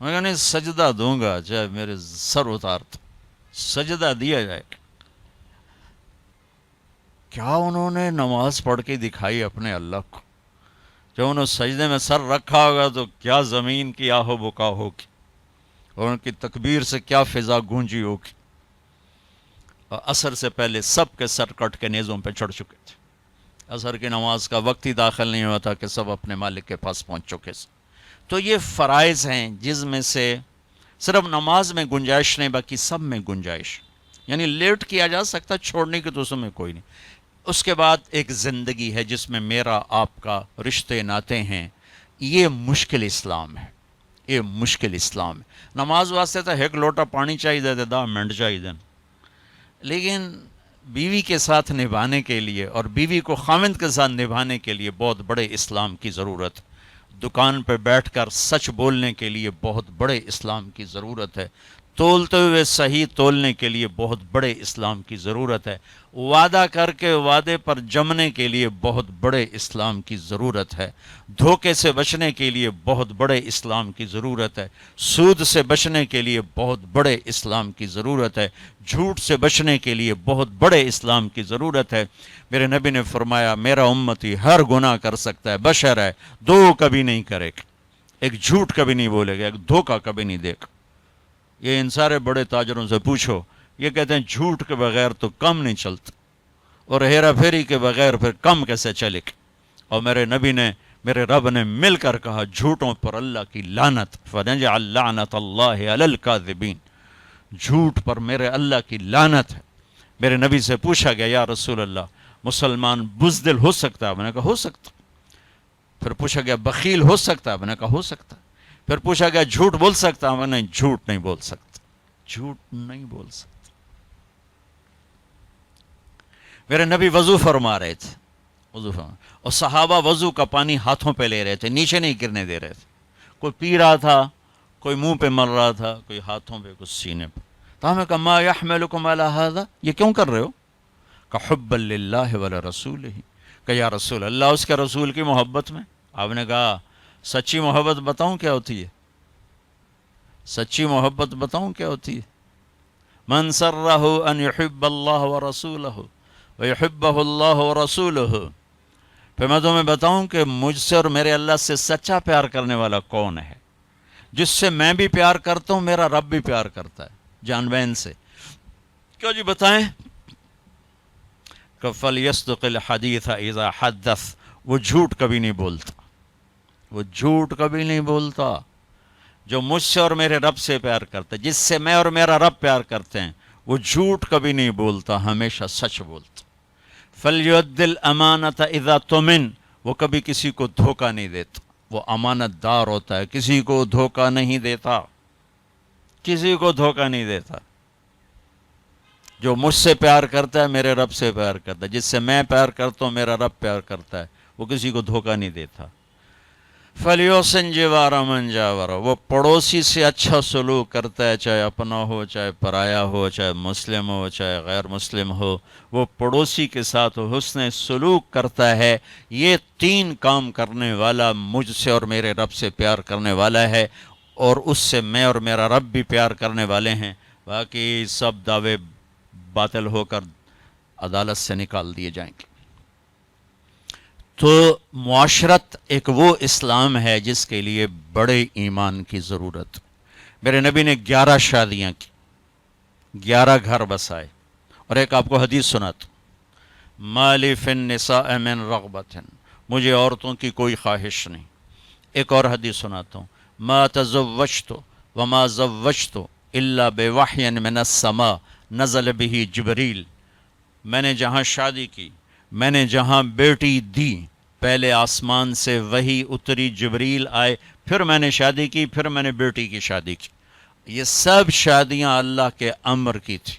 میں کہا نہیں سجدہ دوں گا چاہے میرے سر اتار دو، سجدہ دیا جائے۔ کیا انہوں نے نماز پڑھ کے دکھائی اپنے اللہ کو، جب انہوں نے سجدے میں سر رکھا ہوگا تو کیا زمین کی آہ و بکا ہوگی، اور ان کی تکبیر سے کیا فضا گونجی ہوگی۔ اور عصر سے پہلے سب کے سر کٹ کے نیزوں پہ چڑھ چکے تھے، عصر کی نماز کا وقت ہی داخل نہیں ہوا تھا کہ سب اپنے مالک کے پاس پہنچ چکے تھے۔ تو یہ فرائض ہیں جس میں سے صرف نماز میں گنجائش نہیں، باقی سب میں گنجائش، یعنی لیٹ کیا جا سکتا، چھوڑنے کی تو اس میں کوئی نہیں۔ اس کے بعد ایک زندگی ہے جس میں میرا آپ کا رشتے ناتے ہیں، یہ مشکل اسلام ہے، یہ مشکل اسلام ہے۔ نماز واسطے تو ایک لوٹا پانی چاہیے تھے، 10 منٹ چاہیے، لیکن بیوی کے ساتھ نبھانے کے لیے اور بیوی کو خاوند کے ساتھ نبھانے کے لیے بہت بڑے اسلام کی ضرورت ہے۔ دکان پہ بیٹھ کر سچ بولنے کے لیے بہت بڑے اسلام کی ضرورت ہے، تولتے ہوئے صحیح تولنے کے لیے بہت بڑے اسلام کی ضرورت ہے، وعدہ کر کے وعدے پر جمنے کے لیے بہت بڑے اسلام کی ضرورت ہے، دھوکے سے بچنے کے لیے بہت بڑے اسلام کی ضرورت ہے، سود سے بچنے کے لیے بہت بڑے اسلام کی ضرورت ہے، جھوٹ سے بچنے کے لیے بہت بڑے اسلام کی ضرورت ہے۔ میرے نبی نے فرمایا میرا امتی ہر گناہ کر سکتا ہے، بشر ہے، دو کبھی نہیں کرے گا، ایک جھوٹ کبھی نہیں بولے گا، ایک دھوکہ کبھی نہیں دے گا۔ یہ ان سارے بڑے تاجروں سے پوچھو، یہ کہتے ہیں جھوٹ کے بغیر تو کم نہیں چلتا، اور ہیرا پھیری کے بغیر پھر کم کیسے چلے گا۔ اور میرے نبی نے، میرے رب نے مل کر کہا جھوٹوں پر اللہ کی لعنت، فنجعل لعنت اللہ علی الکاذبین، جھوٹ پر میرے اللہ کی لعنت ہے۔ میرے نبی سے پوچھا گیا یا رسول اللہ مسلمان بزدل ہو سکتا ہے؟ میں نے کہا ہو سکتا۔ پھر پوچھا گیا بخیل ہو سکتا ہے؟ میں نے کہا ہو سکتا۔ پھر پوچھا گیا جھوٹ بول سکتا ہے؟ میں نے جھوٹ نہیں بول سکتا، جھوٹ نہیں بول سکتا۔ میرے نبی وضو فرما رہے تھے، وضو فرما، اور صحابہ وضو کا پانی ہاتھوں پہ لے رہے تھے، نیچے نہیں گرنے دے رہے تھے۔ کوئی پی رہا تھا، کوئی منہ پہ مل رہا تھا، کوئی ہاتھوں پہ، کوئی سینے پہ۔ تو ہمیں کہا ما یحملکم علی ھذا، یہ کیوں کر رہے ہو؟ کہ حبا للہ ولرسولہ، کہ یا رسول اللہ اس کے رسول کی محبت میں۔ آپ نے کہا سچی محبت بتاؤں کیا ہوتی ہے؟ سچی محبت بتاؤں کیا ہوتی ہے؟ من سرہ ان یحب اللہ ورسولہ ویحبہ اللہ ورسولہ۔ پھر میں تمہیں بتاؤں کہ مجھ سے اور میرے اللہ سے سچا پیار کرنے والا کون ہے؟ جس سے میں بھی پیار کرتا ہوں، میرا رب بھی پیار کرتا ہے، جان بین سے۔ کیوں جی بتائیں؟ کہ فَلْيَصْدُقِ الْحَدِيثَ إِذَا حَدَّثَ، وہ جھوٹ کبھی نہیں بولتا، وہ جھوٹ کبھی نہیں بولتا۔ جو مجھ سے اور میرے رب سے پیار کرتا ہے، جس سے میں اور میرا رب پیار کرتے ہیں، وہ جھوٹ کبھی نہیں بولتا، ہمیشہ سچ بولتا۔ فَلْيُؤَدِّ الْأَمَانَةَ إِذَا تُؤْمِنَ، وہ کبھی کسی کو دھوکہ نہیں دیتا، وہ امانت دار ہوتا ہے، کسی کو دھوکہ نہیں دیتا، کسی کو دھوکہ نہیں دیتا۔ جو مجھ سے پیار کرتا ہے میرے رب سے پیار کرتا ہے، جس سے میں پیار کرتا ہوں میرا رب پیار کرتا ہے، وہ کسی کو دھوکہ نہیں دیتا۔ فَلْيُحْسِنْ جِوَارَ مَنْ جَاوَرَ، وہ پڑوسی سے اچھا سلوک کرتا ہے، چاہے اپنا ہو، چاہے پرایا ہو، چاہے مسلم ہو، چاہے غیر مسلم ہو، وہ پڑوسی کے ساتھ حسن سلوک کرتا ہے۔ یہ 3 کام کرنے والا مجھ سے اور میرے رب سے پیار کرنے والا ہے، اور اس سے میں اور میرا رب بھی پیار کرنے والے ہیں۔ باقی سب دعوے باطل ہو کر عدالت سے نکال دیے جائیں گے۔ تو معاشرت ایک وہ اسلام ہے جس کے لیے بڑے ایمان کی ضرورت۔ میرے نبی نے 11 شادیاں کی، 11 گھر بسائے، اور ایک آپ کو حدیث سناتا ہوں، ما لی فی النساء من رغبۃ، مجھے عورتوں کی کوئی خواہش نہیں۔ ایک اور حدیث سناتا ہوں، ما تزوجت وما زوجت الا بوحی من السماء نزل به جبریل، میں نے جہاں شادی کی، میں نے جہاں بیٹی دی، پہلے آسمان سے وحی اتری، جبریل آئے، پھر میں نے شادی کی، پھر میں نے بیٹی کی شادی کی۔ یہ سب شادیاں اللہ کے امر کی تھی۔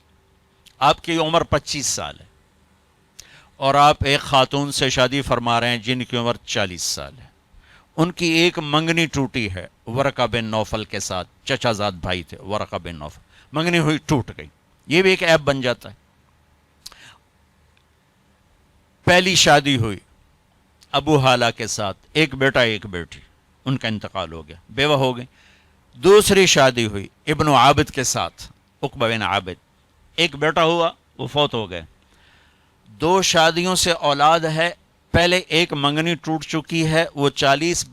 آپ کی عمر 25 سال ہے، اور آپ ایک خاتون سے شادی فرما رہے ہیں جن کی عمر 40 سال ہے۔ ان کی ایک منگنی ٹوٹی ہے ورقہ بن نوفل کے ساتھ، چچا زاد بھائی تھے ورقہ بن نوفل، منگنی ہوئی ٹوٹ گئی، یہ بھی ایک عیب بن جاتا ہے۔ پہلی شادی ہوئی ابو حالہ کے ساتھ، ایک بیٹا ایک بیٹی، ان کا انتقال ہو گیا، بیوہ ہو گئی۔ دوسری شادی ہوئی ابن عابد کے ساتھ، عقبہ بن عابد، ایک بیٹا ہوا، وہ فوت ہو گئے۔ دو شادیوں سے اولاد ہے، پہلے ایک منگنی ٹوٹ چکی ہے، وہ 40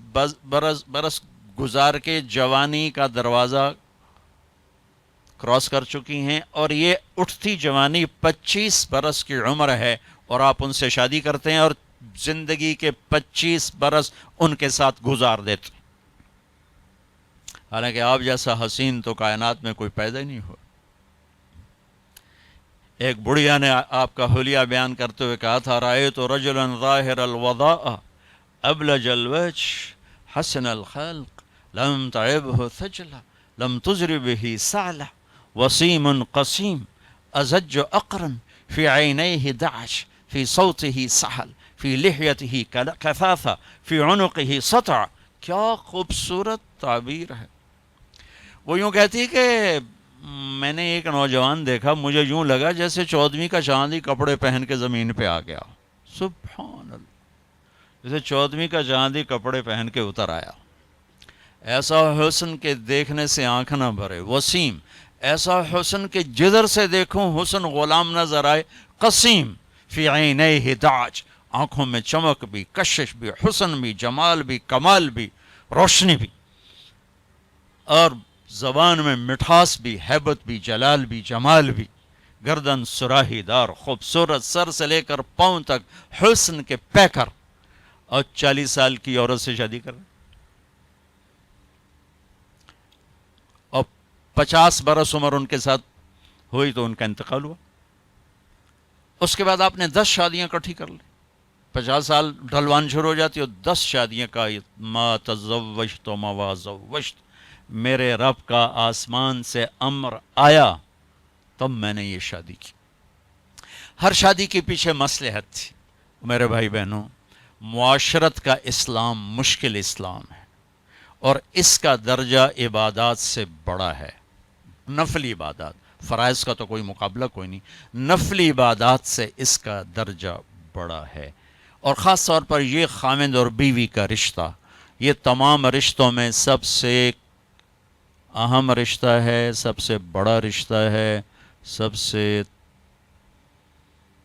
برس گزار کے جوانی کا دروازہ کراس کر چکی ہیں، اور یہ اٹھتی جوانی 25 برس کی عمر ہے، اور آپ ان سے شادی کرتے ہیں اور زندگی کے 25 برس ان کے ساتھ گزار دیتے ہیں۔ حالانکہ آپ جیسا حسین تو کائنات میں کوئی پیدا ہی نہیں ہوا۔ ایک بڑھیا نے آپ کا حلیہ بیان کرتے ہوئے کہا تھا، رأیت رجلا ظاہر الوضاء ابلج الوجه حسن الخلق لم تعبه ثجلة لم تزر به سعلة وسيم قسيم أزج أقرن في عينيه دعش في صوته سحل في لحيته كثافة في عنقه سطع۔ کیا خوبصورت تعبیر ہے۔ وہ یوں کہتی کہ میں نے ایک نوجوان دیکھا، مجھے یوں لگا جیسے 14ویں کا چاند ہی کپڑے پہن کے زمین پہ آ گیا۔ سبحان اللہ، جیسے 14ویں کا چاند ہی کپڑے پہن کے اتر آیا۔ ایسا حسن کے دیکھنے سے آنکھ نہ بھرے، وسیم، ایسا حسن کہ جدھر سے دیکھوں حسن غلام نظر آئے، قسیم، فی عینیہ داج، آنکھوں میں چمک بھی، کشش بھی، حسن بھی، جمال بھی، کمال بھی، روشنی بھی، اور زبان میں مٹھاس بھی، ہیبت بھی، جلال بھی، جمال بھی، گردن سراہی دار، خوبصورت، سر سے لے کر پاؤں تک حسن کے پیکر، اور 40 سال کی عورت سے شادی کر رہے، اور 50 برس عمر ان کے ساتھ ہوئی تو ان کا انتقال ہوا۔ اس کے بعد آپ نے 10 شادیاں اکٹھی کر لی، 50 سال ڈھلوان شروع ہو جاتی اور 10 شادیاں کا ما تزوجت ما زوجت، میرے رب کا آسمان سے امر آیا تب میں نے یہ شادی کی۔ ہر شادی کے پیچھے مصلحت تھی۔ میرے بھائی بہنوں، معاشرت کا اسلام مشکل اسلام ہے، اور اس کا درجہ عبادات سے بڑا ہے۔ نفلی عبادات، فرائض کا تو کوئی مقابلہ کوئی نہیں، نفلی عبادات سے اس کا درجہ بڑا ہے۔ اور خاص طور پر یہ خاوند اور بیوی کا رشتہ، یہ تمام رشتوں میں سب سے اہم رشتہ ہے، سب سے بڑا رشتہ ہے، سب سے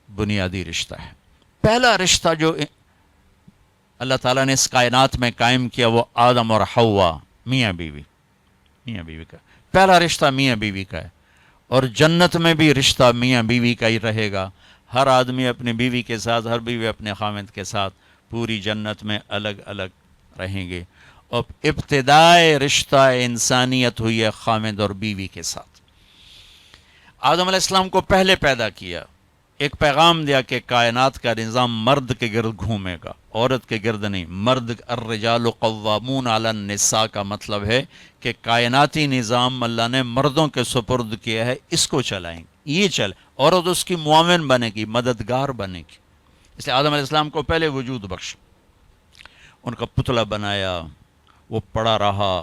بنیادی رشتہ ہے۔ پہلا رشتہ جو اللہ تعالیٰ نے اس کائنات میں قائم کیا وہ آدم اور حوا، میاں بیوی، میاں بیوی کا پہلا رشتہ میاں بیوی کا ہے، اور جنت میں بھی رشتہ میاں بیوی کا ہی رہے گا۔ ہر آدمی اپنی بیوی کے ساتھ، ہر بیوی اپنے خاوند کے ساتھ پوری جنت میں الگ الگ رہیں گے۔ اور ابتدائے رشتہ انسانیت ہوئی ہے خاوند اور بیوی کے ساتھ۔ آدم علیہ السلام کو پہلے پیدا کیا، ایک پیغام دیا کہ کائنات کا نظام مرد کے گرد گھومے گا، عورت کے گرد نہیں۔ مرد، الرجال قوامون علی النساء کا مطلب ہے کہ کائناتی نظام اللہ نے مردوں کے سپرد کیا ہے، اس کو چلائیں گے، یہ چل، عورت اس کی معاون بنے گی، مددگار بنے گی۔ اس لیے آدم علیہ السلام کو پہلے وجود بخش، ان کا پتلا بنایا، وہ پڑا رہا،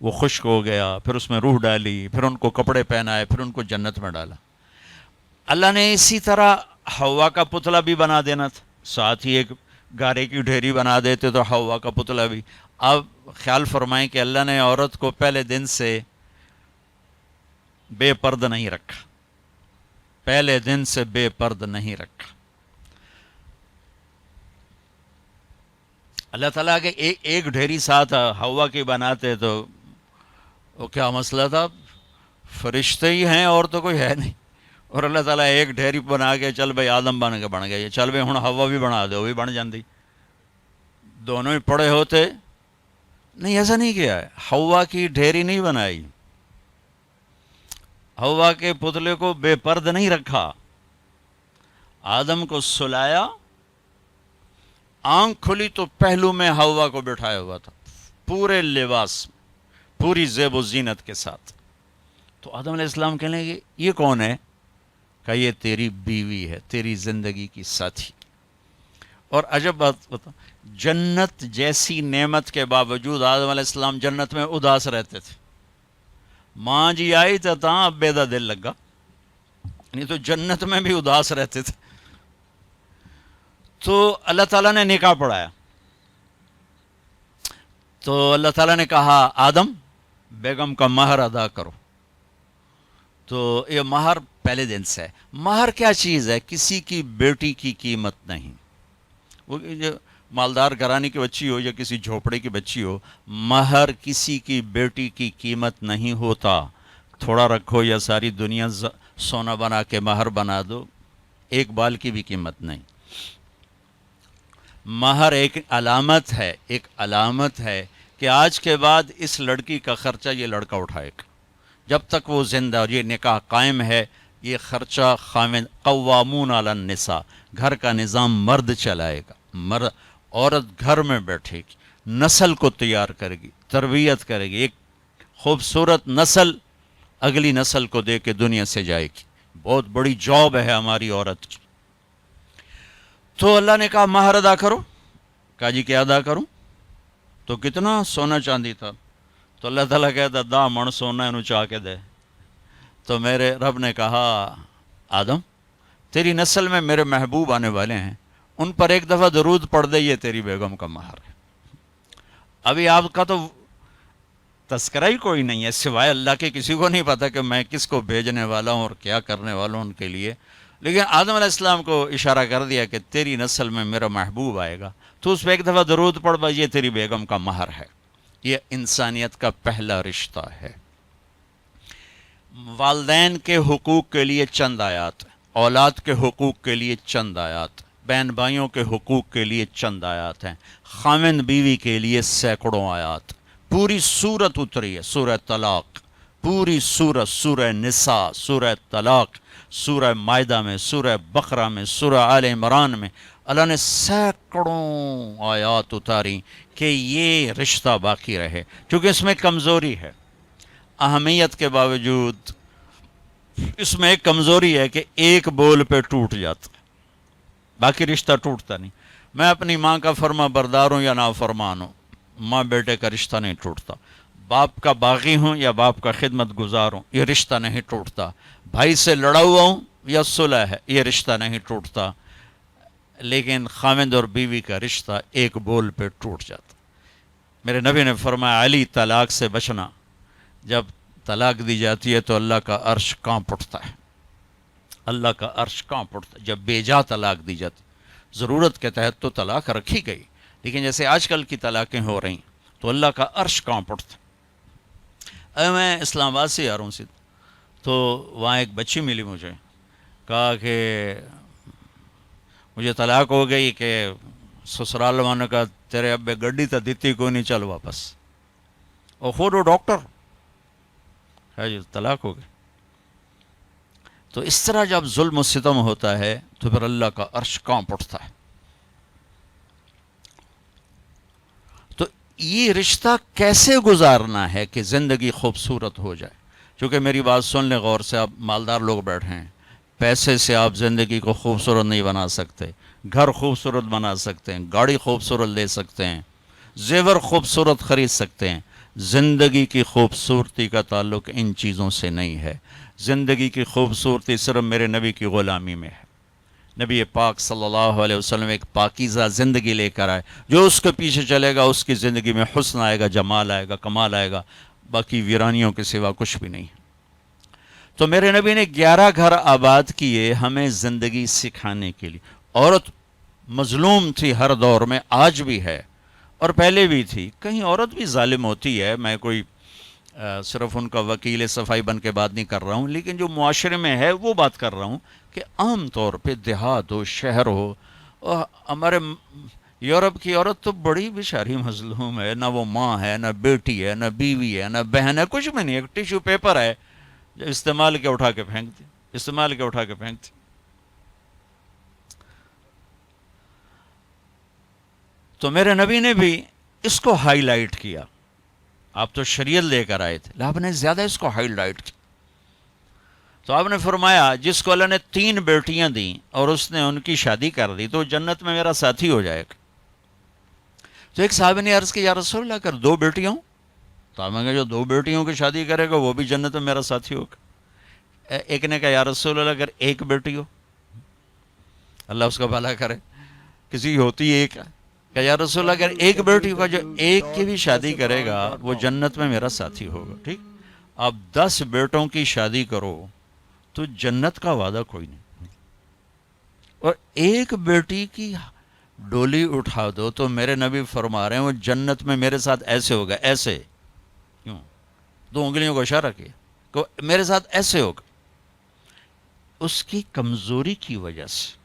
وہ خشک ہو گیا، پھر اس میں روح ڈالی، پھر ان کو کپڑے پہنائے، پھر ان کو جنت میں ڈالا۔ اللہ نے اسی طرح حوا کا پتلا بھی بنا دینا تھا، ساتھ ہی ایک گارے کی ڈھیری بنا دیتے تو حوا کا پتلا بھی۔ اب خیال فرمائیں کہ اللہ نے عورت کو پہلے دن سے بے پرد نہیں رکھا، پہلے دن سے بے پرد نہیں رکھا۔ اللہ تعالیٰ کے ایک ڈھیری ساتھ حوا کی بناتے تو وہ کیا مسئلہ تھا، فرشتے ہی ہیں اور تو کوئی ہے نہیں، اور اللہ تعالیٰ ایک ڈھیری بنا کے چل بھائی آدم بن کے بن گیا، چل بھائی ہوں حوا بھی بنا دے، وہ بھی بن جاندی، دونوں ہی پڑے ہوتے نہیں۔ ایسا نہیں کیا ہے، حوا کی ڈھیری نہیں بنائی، حوا کے پتلے کو بے پرد نہیں رکھا، آدم کو سلایا، آنکھ کھلی تو پہلو میں حوا کو بٹھایا ہوا تھا، پورے لباس، پوری زیب و زینت کے ساتھ۔ تو آدم علیہ السلام کہنے لگے یہ کون ہے؟ کہ یہ تیری بیوی ہے، تیری زندگی کی ساتھی۔ اور عجب بات بتا، جنت جیسی نعمت کے باوجود آدم علیہ السلام جنت میں اداس رہتے تھے۔ ماں جی آئی تو اب بیدا دل لگا، نہیں تو جنت میں بھی اداس رہتے تھے۔ تو اللہ تعالیٰ نے نکاح پڑھایا، تو اللہ تعالیٰ نے کہا آدم بیگم کا مہر ادا کرو. تو یہ مہر پہلے دن سے ہے. مہر کیا چیز ہے؟ کسی کی بیٹی کی قیمت نہیں. وہ جو مالدار گھرانے کی بچی ہو یا کسی جھوپڑے کی بچی ہو، مہر کسی کی بیٹی کی قیمت نہیں ہوتا. تھوڑا رکھو یا ساری دنیا سونا بنا کے مہر بنا دو، ایک بال کی بھی قیمت نہیں. مہر ایک علامت ہے، ایک علامت ہے کہ آج کے بعد اس لڑکی کا خرچہ یہ لڑکا اٹھائے گا. جب تک وہ زندہ اور یہ نکاح قائم ہے، یہ خرچہ خاوند قوامون علی النساء، گھر کا نظام مرد چلائے گا. عورت گھر میں بیٹھے گی، نسل کو تیار کرے گی، تربیت کرے گی، ایک خوبصورت نسل اگلی نسل کو دے کے دنیا سے جائے گی. بہت بڑی جاب ہے ہماری عورت کی. تو اللہ نے کہا مہر ادا کرو. کہا جی کیا ادا کروں؟ تو کتنا سونا چاندی تھا؟ تو اللہ تعالیٰ کہتا 10 من سونا انہوں چاہ کے دے. تو میرے رب نے کہا آدم تیری نسل میں میرے محبوب آنے والے ہیں، ان پر ایک دفعہ درود پڑھ دے، یہ تیری بیگم کا مہر ہے. ابھی آپ کا تو تذکرہ ہی کوئی نہیں ہے سوائے اللہ کے، کسی کو نہیں پتا کہ میں کس کو بھیجنے والا ہوں اور کیا کرنے والا ہوں ان کے لیے. لیکن آدم علیہ السلام کو اشارہ کر دیا کہ تیری نسل میں میرا محبوب آئے گا، تو اس پہ ایک دفعہ درود پڑھ بھائی، یہ تیری بیگم کا مہر ہے. یہ انسانیت کا پہلا رشتہ ہے. والدین کے حقوق کے لیے چند آیات، اولاد کے حقوق کے لیے چند آیات، بہن بھائیوں کے حقوق کے لیے چند آیات ہیں، خاوند بیوی کے لیے سینکڑوں آیات. پوری سورت اتری ہے، سورہ طلاق، پوری سورت، سورہ نساء، سورہ طلاق، سورہ مائدہ میں، سورہ بقرہ میں، سورہ آل عمران میں اللہ نے سینکڑوں آیات اتاری کہ یہ رشتہ باقی رہے. چونکہ اس میں کمزوری ہے، اہمیت کے باوجود اس میں ایک کمزوری ہے کہ ایک بول پہ ٹوٹ جاتا، باقی رشتہ ٹوٹتا نہیں. میں اپنی ماں کا فرما بردار ہوں یا نافرمان ہوں، ماں بیٹے کا رشتہ نہیں ٹوٹتا. باپ کا باغی ہوں یا باپ کا خدمت گزار ہوں، یہ رشتہ نہیں ٹوٹتا. بھائی سے لڑا ہوا ہوں یا صلح ہے، یہ رشتہ نہیں ٹوٹتا. لیکن خاوند اور بیوی کا رشتہ ایک بول پہ ٹوٹ جاتا. میرے نبی نے فرمایا علی طلاق سے بچنا، جب طلاق دی جاتی ہے تو اللہ کا عرش کانپ اٹھتا ہے، اللہ کا عرش کانپ اٹھتا ہے. جب بے جا طلاق دی جاتی، ضرورت کے تحت تو طلاق رکھی گئی، لیکن جیسے آج کل کی طلاقیں ہو رہی تو اللہ کا عرش کانپ اٹھتا ہے. میں اسلام آباد سے آ رہا ہوں سیدھ، تو وہاں ایک بچی ملی مجھے، کہا کہ مجھے طلاق ہو گئی کہ سسرال والوں کا تیرے ابے گڈی تو دیتی کوئی نہیں، چل واپس. اور خود وہ ڈاکٹر ہے جی، طلاق ہو گئی. تو اس طرح جب ظلم و ستم ہوتا ہے تو پھر اللہ کا عرش کانپ اٹھتا ہے. تو یہ رشتہ کیسے گزارنا ہے کہ زندگی خوبصورت ہو جائے. چونکہ میری بات سن لیں غور سے، آپ مالدار لوگ بیٹھے ہیں، پیسے سے آپ زندگی کو خوبصورت نہیں بنا سکتے. گھر خوبصورت بنا سکتے ہیں، گاڑی خوبصورت لے سکتے ہیں، زیور خوبصورت خرید سکتے ہیں. زندگی کی خوبصورتی کا تعلق ان چیزوں سے نہیں ہے. زندگی کی خوبصورتی صرف میرے نبی کی غلامی میں ہے. نبی پاک صلی اللہ علیہ وسلم ایک پاکیزہ زندگی لے کر آئے. جو اس کے پیچھے چلے گا اس کی زندگی میں حسن آئے گا، جمال آئے گا، کمال آئے گا، باقی ویرانیوں کے سوا کچھ بھی نہیں. تو میرے نبی نے 11 گھر آباد کیے ہمیں زندگی سکھانے کے لیے. عورت مظلوم تھی ہر دور میں، آج بھی ہے اور پہلے بھی تھی. کہیں عورت بھی ظالم ہوتی ہے، میں کوئی صرف ان کا وکیل صفائی بن کے بات نہیں کر رہا ہوں، لیکن جو معاشرے میں ہے وہ بات کر رہا ہوں کہ عام طور پہ دیہات ہو، شہر ہو، اور ہمارے یورپ کی عورت تو بڑی بیچاری مظلوم ہے. نہ وہ ماں ہے، نہ بیٹی ہے، نہ بیوی ہے، نہ بہن ہے، کچھ بھی نہیں. ایک ٹیشو پیپر ہے جو استعمال کے اٹھا کے پھینکتی، استعمال کے اٹھا کے پھینکتی. تو میرے نبی نے بھی اس کو ہائی لائٹ کیا. آپ تو شریعت لے کر آئے تھے، آپ نے زیادہ اس کو ہائی لائٹ کیا. تو آپ نے فرمایا جس کو اللہ نے 3 بیٹیاں دیں اور اس نے ان کی شادی کر دی تو جنت میں میرا ساتھی ہو جائے گا. تو ایک صحابی نے عرض کی یا رسول اللہ اگر 2 بیٹیاں ہوں؟ تو آپ نے کہا جو 2 بیٹیوں کی شادی کرے گا وہ بھی جنت میں میرا ساتھی ہوگا. ایک نے کہا یا رسول اللہ اگر 1 بیٹی ہو؟ اللہ اس کا بھلا کرے، کسی کی ہوتی ایک کہ یا رسول اللہ اگر ایک بیٹی کا جو ایک کی بھی شادی کرے گا وہ جنت میں میرا ساتھی ہوگا. ٹھیک، اب 10 بیٹوں کی شادی کرو تو جنت کا وعدہ کوئی نہیں، اور ایک بیٹی کی ڈولی اٹھا دو تو میرے نبی فرما رہے ہیں وہ جنت میں میرے ساتھ ایسے ہوگا. ایسے کیوں؟ 2 انگلیوں کو اشارہ کیا کہ میرے ساتھ ایسے ہوگا. اس کی کمزوری کی وجہ سے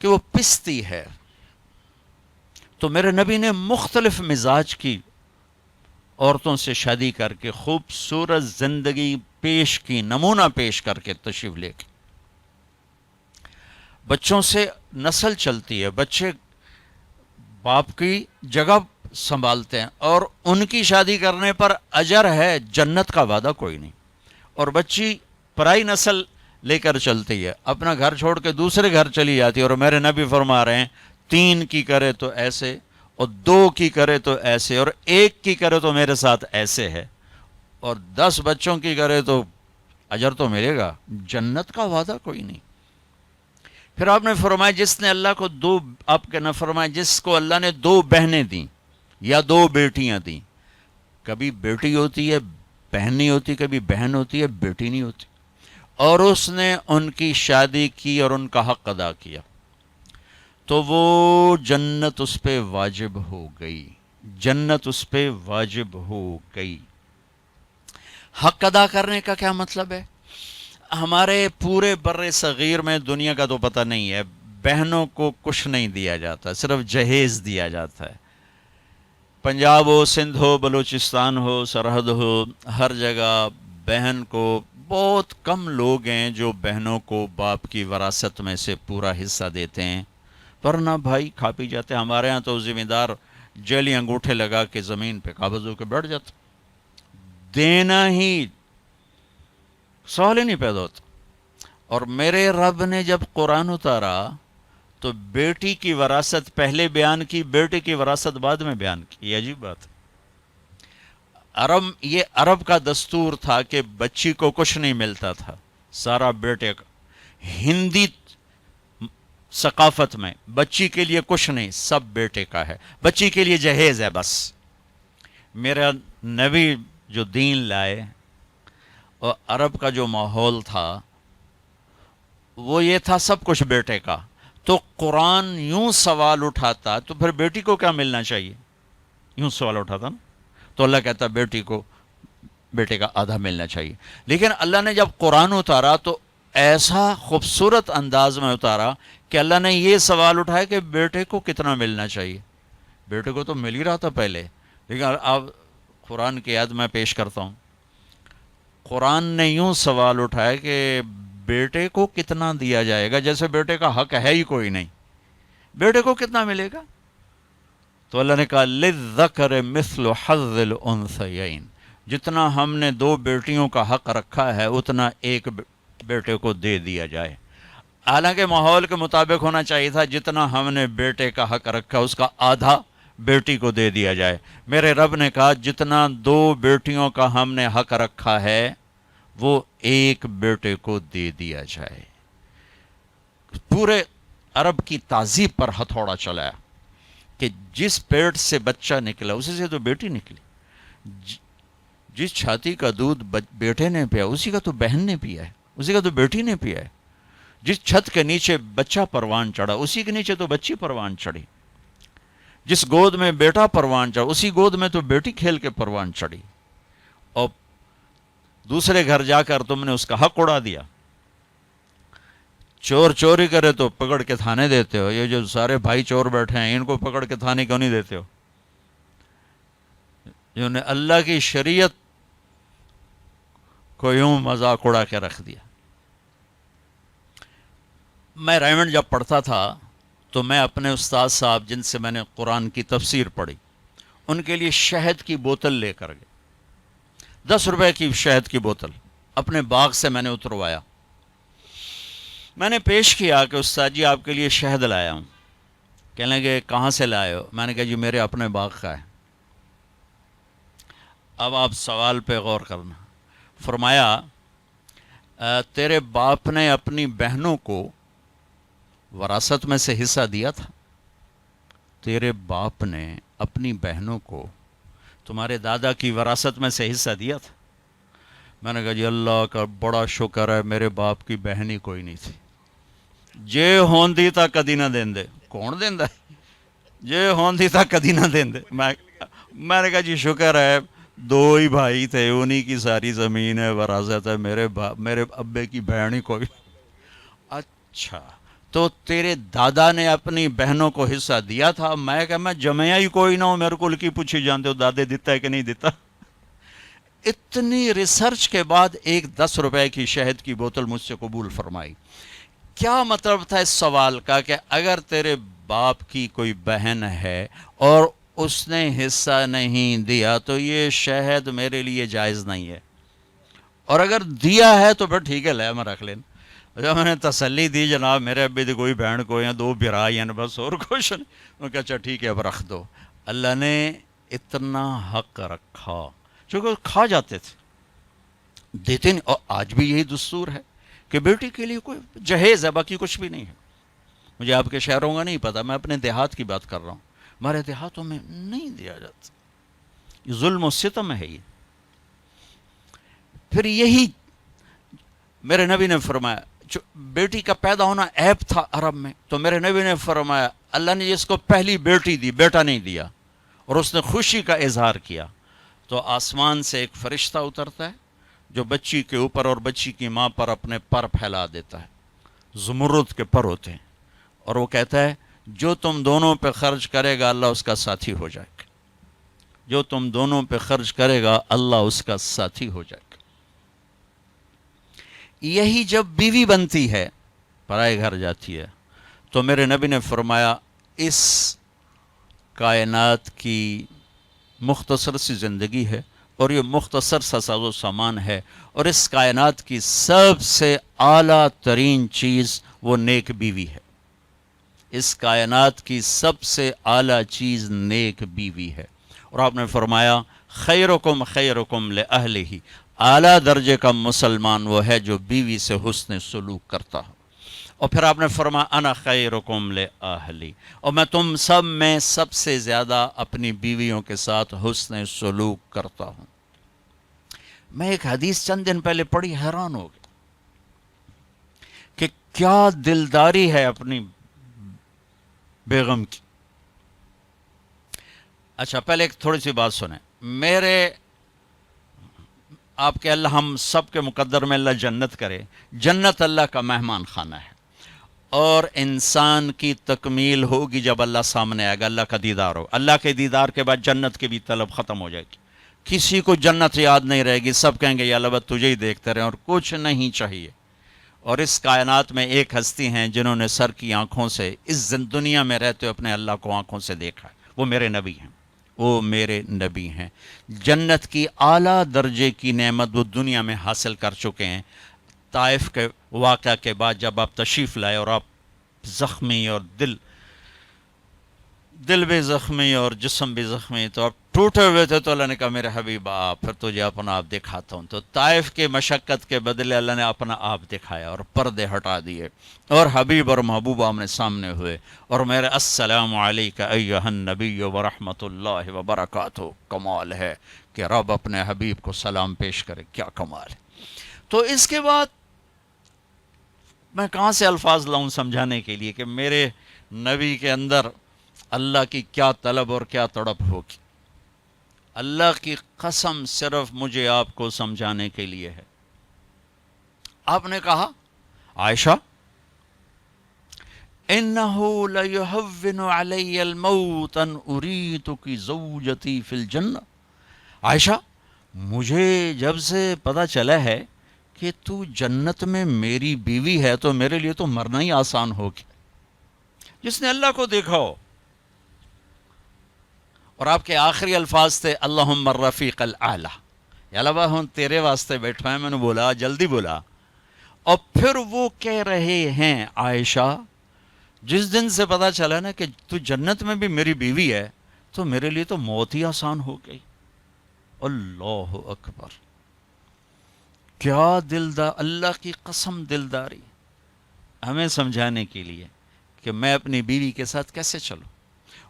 کہ وہ پستی ہے، تو میرے نبی نے مختلف مزاج کی عورتوں سے شادی کر کے خوبصورت زندگی پیش کی، نمونہ پیش کر کے تشریف لے کے. بچوں سے نسل چلتی ہے، بچے باپ کی جگہ سنبھالتے ہیں، اور ان کی شادی کرنے پر اجر ہے، جنت کا وعدہ کوئی نہیں. اور بچی پرائی نسل لے کر چلتی ہے، اپنا گھر چھوڑ کے دوسرے گھر چلی جاتی ہے، اور میرے نبی فرما رہے ہیں 3 کی کرے تو ایسے، اور 2 کی کرے تو ایسے، اور 1 کی کرے تو میرے ساتھ ایسے ہے، اور 10 بچوں کی کرے تو اجر تو ملے گا، جنت کا وعدہ کوئی نہیں. پھر آپ نے فرمایا جس نے اللہ کو آپ کے نہ فرمایا جس کو اللہ نے 2 بہنیں دیں یا 2 بیٹیاں دیں. کبھی بیٹی ہوتی ہے بہن نہیں ہوتی، کبھی بہن ہوتی ہے بیٹی نہیں ہوتی، اور اس نے ان کی شادی کی اور ان کا حق ادا کیا تو وہ جنت اس پہ واجب ہو گئی، جنت اس پہ واجب ہو گئی. حق ادا کرنے کا کیا مطلب ہے؟ ہمارے پورے بر صغیر میں دنیا کا تو پتہ نہیں ہے، بہنوں کو کچھ نہیں دیا جاتا، صرف جہیز دیا جاتا ہے. پنجاب ہو، سندھ ہو، بلوچستان ہو، سرحد ہو، ہر جگہ بہن کو، بہت کم لوگ ہیں جو بہنوں کو باپ کی وراثت میں سے پورا حصہ دیتے ہیں، ورنہ بھائی کھا پی جاتے ہیں. ہمارے ہاں تو ذمہ دار جیلی انگوٹھے لگا کے زمین پہ قابض ہو کے بیٹھ جاتا، دینا ہی سوال ہی نہیں پیدا ہوتا. اور میرے رب نے جب قرآن اتارا تو بیٹی کی وراثت پہلے بیان کی، بیٹے کی وراثت بعد میں بیان کی. یہ عجیب بات ہے. یہ عرب کا دستور تھا کہ بچی کو کچھ نہیں ملتا تھا، سارا بیٹے کا. ہندی ثقافت میں بچی کے لیے کچھ نہیں، سب بیٹے کا ہے، بچی کے لیے جہیز ہے بس. میرا نبی جو دین لائے اور عرب کا جو ماحول تھا وہ یہ تھا سب کچھ بیٹے کا. تو قرآن یوں سوال اٹھاتا تو پھر بیٹی کو کیا ملنا چاہیے، یوں سوال اٹھاتا نا. تو اللہ کہتا بیٹی کو بیٹے کا آدھا ملنا چاہیے. لیکن اللہ نے جب قرآن اتارا تو ایسا خوبصورت انداز میں اتارا کہ اللہ نے یہ سوال اٹھایا کہ بیٹے کو کتنا ملنا چاہیے. بیٹے کو تو مل ہی رہا تھا پہلے، لیکن اب قرآن کی یاد میں پیش کرتا ہوں. قرآن نے یوں سوال اٹھایا کہ بیٹے کو کتنا دیا جائے گا، جیسے بیٹے کا حق ہے ہی کوئی نہیں، بیٹے کو کتنا ملے گا. تو اللہ نے کہا للذکر مثل حظ الانثیین، جتنا ہم نے 2 بیٹیوں کا حق رکھا ہے اتنا ایک بیٹے کو دے دیا جائے. حالانکہ ماحول کے مطابق ہونا چاہیے تھا جتنا ہم نے بیٹے کا حق رکھا اس کا آدھا بیٹی کو دے دیا جائے. میرے رب نے کہا جتنا 2 بیٹیوں کا ہم نے حق رکھا ہے وہ ایک بیٹے کو دے دیا جائے. پورے عرب کی تہذیب پر ہتھوڑا چلایا کہ جس پیٹ سے بچہ نکلا اسی سے تو بیٹی نکلی، جس چھاتی کا دودھ بیٹے نے پیا اسی کا تو بہن نے پیا ہے، اسی کا تو بیٹی نے پیا ہے. جس چھت کے نیچے بچہ پروان چڑھا اسی کے نیچے تو بچی پروان چڑھی، جس گود میں بیٹا پروان چڑھا اسی گود میں تو بیٹی کھیل کے پروان چڑھی. اور دوسرے گھر جا کر تم نے اس کا حق اڑا دیا. چور چوری کرے تو پکڑ کے تھانے دیتے ہو، یہ جو سارے بھائی چور بیٹھے ہیں ان کو پکڑ کے تھانے کیوں نہیں دیتے ہو؟ جنہوں نے اللہ کی شریعت کو یوں مذاق اڑا کے رکھ دیا. میں ریمنڈ جب پڑھتا تھا تو میں اپنے استاد صاحب جن سے میں نے قرآن کی تفسیر پڑھی ان کے لیے شہد کی بوتل لے کر گئے. 10 روپے کی شہد کی بوتل اپنے باغ سے میں نے اتروایا. میں نے پیش کیا کہ استاد جی آپ کے لیے شہد لایا ہوں. کہنے لگے کہاں سے لائے ہو؟ میں نے کہا جی میرے اپنے باغ کا ہے. اب آپ سوال پہ غور کرنا. فرمایا تیرے باپ نے اپنی بہنوں کو وراثت میں سے حصہ دیا تھا؟ تیرے باپ نے اپنی بہنوں کو تمہارے دادا کی وراثت میں سے حصہ دیا تھا؟ میں نے کہا جی اللہ کا بڑا شکر ہے میرے باپ کی بہن ہی کوئی نہیں تھی، جے ہوندی تا کدی نہ دین دے۔ کون دیندا ہے؟ جے ہوندی تا کدی نہ دین دے۔ میں نے کہا جی شکر ہے، دو ہی بھائی تھے، انہی کی ساری زمین ہے، وراثت ہے، میرے ابے کی بہن ہی کوئی۔ اچھا تو تیرے دادا نے اپنی بہنوں کو حصہ دیا تھا؟ میں کہا میں جمیا ہی کوئی نہ ہوں، میرے کو کی پوچھی جانتے ہو دادے دیتا ہے کہ نہیں دیتا؟ اتنی ریسرچ کے بعد ایک 10 روپے کی شہد کی بوتل مجھ سے قبول فرمائی۔ کیا مطلب تھا اس سوال کا کہ اگر تیرے باپ کی کوئی بہن ہے اور اس نے حصہ نہیں دیا تو یہ شہد میرے لیے جائز نہیں ہے، اور اگر دیا ہے تو پھر ٹھیک ہے لے میں رکھ لینا۔ جب میں نے تسلی دی جناب میرے ابھی تو کوئی بہن کوئی ہیں، 2 بھرائی ہیں بس، اور کچھ نہیں، انہوں نے کہا اچھا ٹھیک ہے اب رکھ دو۔ اللہ نے اتنا حق رکھا، چونکہ کھا جاتے تھے، دیتے نہیں۔ اور آج بھی یہی دستور ہے کہ بیٹی کے لیے کوئی جہیز ہے، باقی کچھ بھی نہیں ہے۔ مجھے آپ کے شہروں کا نہیں پتا، میں اپنے دیہات کی بات کر رہا ہوں، ہمارے دیہاتوں میں نہیں دیا جاتا، یہ ظلم و ستم ہے یہ۔ پھر یہی میرے نبی نے فرمایا، بیٹی کا پیدا ہونا عیب تھا عرب میں، تو میرے نبی نے فرمایا اللہ نے جس کو پہلی بیٹی دی بیٹا نہیں دیا اور اس نے خوشی کا اظہار کیا، تو آسمان سے ایک فرشتہ اترتا ہے جو بچی کے اوپر اور بچی کی ماں پر اپنے پر پھیلا دیتا ہے، زمرد کے پر ہوتے ہیں، اور وہ کہتا ہے جو تم دونوں پہ خرچ کرے گا اللہ اس کا ساتھی ہو جائے گا، جو تم دونوں پہ خرچ کرے گا اللہ اس کا ساتھی ہو جائے گا۔ یہی جب بیوی بنتی ہے، پرائے گھر جاتی ہے، تو میرے نبی نے فرمایا اس کائنات کی مختصر سی زندگی ہے اور یہ مختصر سا ساز و سامان ہے، اور اس کائنات کی سب سے اعلیٰ ترین چیز وہ نیک بیوی ہے۔ اس کائنات کی سب سے اعلیٰ چیز نیک بیوی ہے۔ اور آپ نے فرمایا خیرکم خیرکم لأہلہ، اعلیٰ درجے کا مسلمان وہ ہے جو بیوی سے حسن سلوک کرتا ہو۔ اور پھر آپ نے فرمایا انا خیرکم لأہلی، اور میں تم سب میں سب سے زیادہ اپنی بیویوں کے ساتھ حسن سلوک کرتا ہوں۔ میں ایک حدیث چند دن پہلے پڑھی، حیران ہو گیا کہ کیا دلداری ہے اپنی بیگم کی۔ اچھا پہلے ایک تھوڑی سی بات سنیں، میرے آپ کے اللہ ہم سب کے مقدر میں اللہ جنت کرے، جنت اللہ کا مہمان خانہ ہے، اور انسان کی تکمیل ہوگی جب اللہ سامنے آئے گا، اللہ کا دیدار ہو۔ اللہ کے دیدار کے بعد جنت کی بھی طلب ختم ہو جائے گی، کسی کو جنت یاد نہیں رہے گی، سب کہیں گے یا اللہ بس تجھے ہی دیکھتے رہیں اور کچھ نہیں چاہیے۔ اور اس کائنات میں ایک ہستی ہیں جنہوں نے سر کی آنکھوں سے اس دنیا میں رہتے ہوئے اپنے اللہ کو آنکھوں سے دیکھا ہے، وہ میرے نبی ہیں، وہ میرے نبی ہیں۔ جنت کی اعلیٰ درجے کی نعمت وہ دنیا میں حاصل کر چکے ہیں۔ طائف کے واقعہ کے بعد جب آپ تشریف لائے اور آپ زخمی اور دل بھی زخمی اور جسم بھی زخمی، تو آپ ٹوٹے ہوئے تھے، تو اللہ نے کہا میرے حبیب آپ پھر تجھے اپنا آپ دکھاتا ہوں۔ تو طائف کے مشقت کے بدلے اللہ نے اپنا آپ دکھایا اور پردے ہٹا دیے، اور حبیب اور محبوب آمنے سامنے ہوئے، اور میرے السلام علیک ایھا النبی ورحمۃ اللہ وبرکاتہ۔ کمال ہے کہ رب اپنے حبیب کو سلام پیش کرے، کیا کمال ہے۔ تو اس کے بعد میں کہاں سے الفاظ لاؤں سمجھانے کے لیے کہ میرے نبی کے اندر اللہ کی کیا طلب اور کیا تڑپ ہوگی۔ اللہ کی قسم صرف مجھے آپ کو سمجھانے کے لیے ہے۔ آپ نے کہا عائشہ انہو لیہون علی الموت ان اریتک زوجتی فی الجنہ۔ عائشہ مجھے جب سے پتہ چلا ہے کہ تو جنت میں میری بیوی ہے تو میرے لیے تو مرنا ہی آسان ہوگی۔ جس نے اللہ کو دیکھا ہو، اور آپ کے آخری الفاظ تھے اللہم الرفیق الاعلی، یا اللہ ہوں تیرے واسطے بیٹھا ہے، میں نے بولا جلدی بولا۔ اور پھر وہ کہہ رہے ہیں عائشہ جس دن سے پتہ چلا نا کہ تو جنت میں بھی میری بیوی ہے تو میرے لیے تو موت ہی آسان ہو گئی۔ اللہ اکبر، کیا دلدار، اللہ کی قسم دلداری ہمیں سمجھانے کے لیے کہ میں اپنی بیوی کے ساتھ کیسے چلوں۔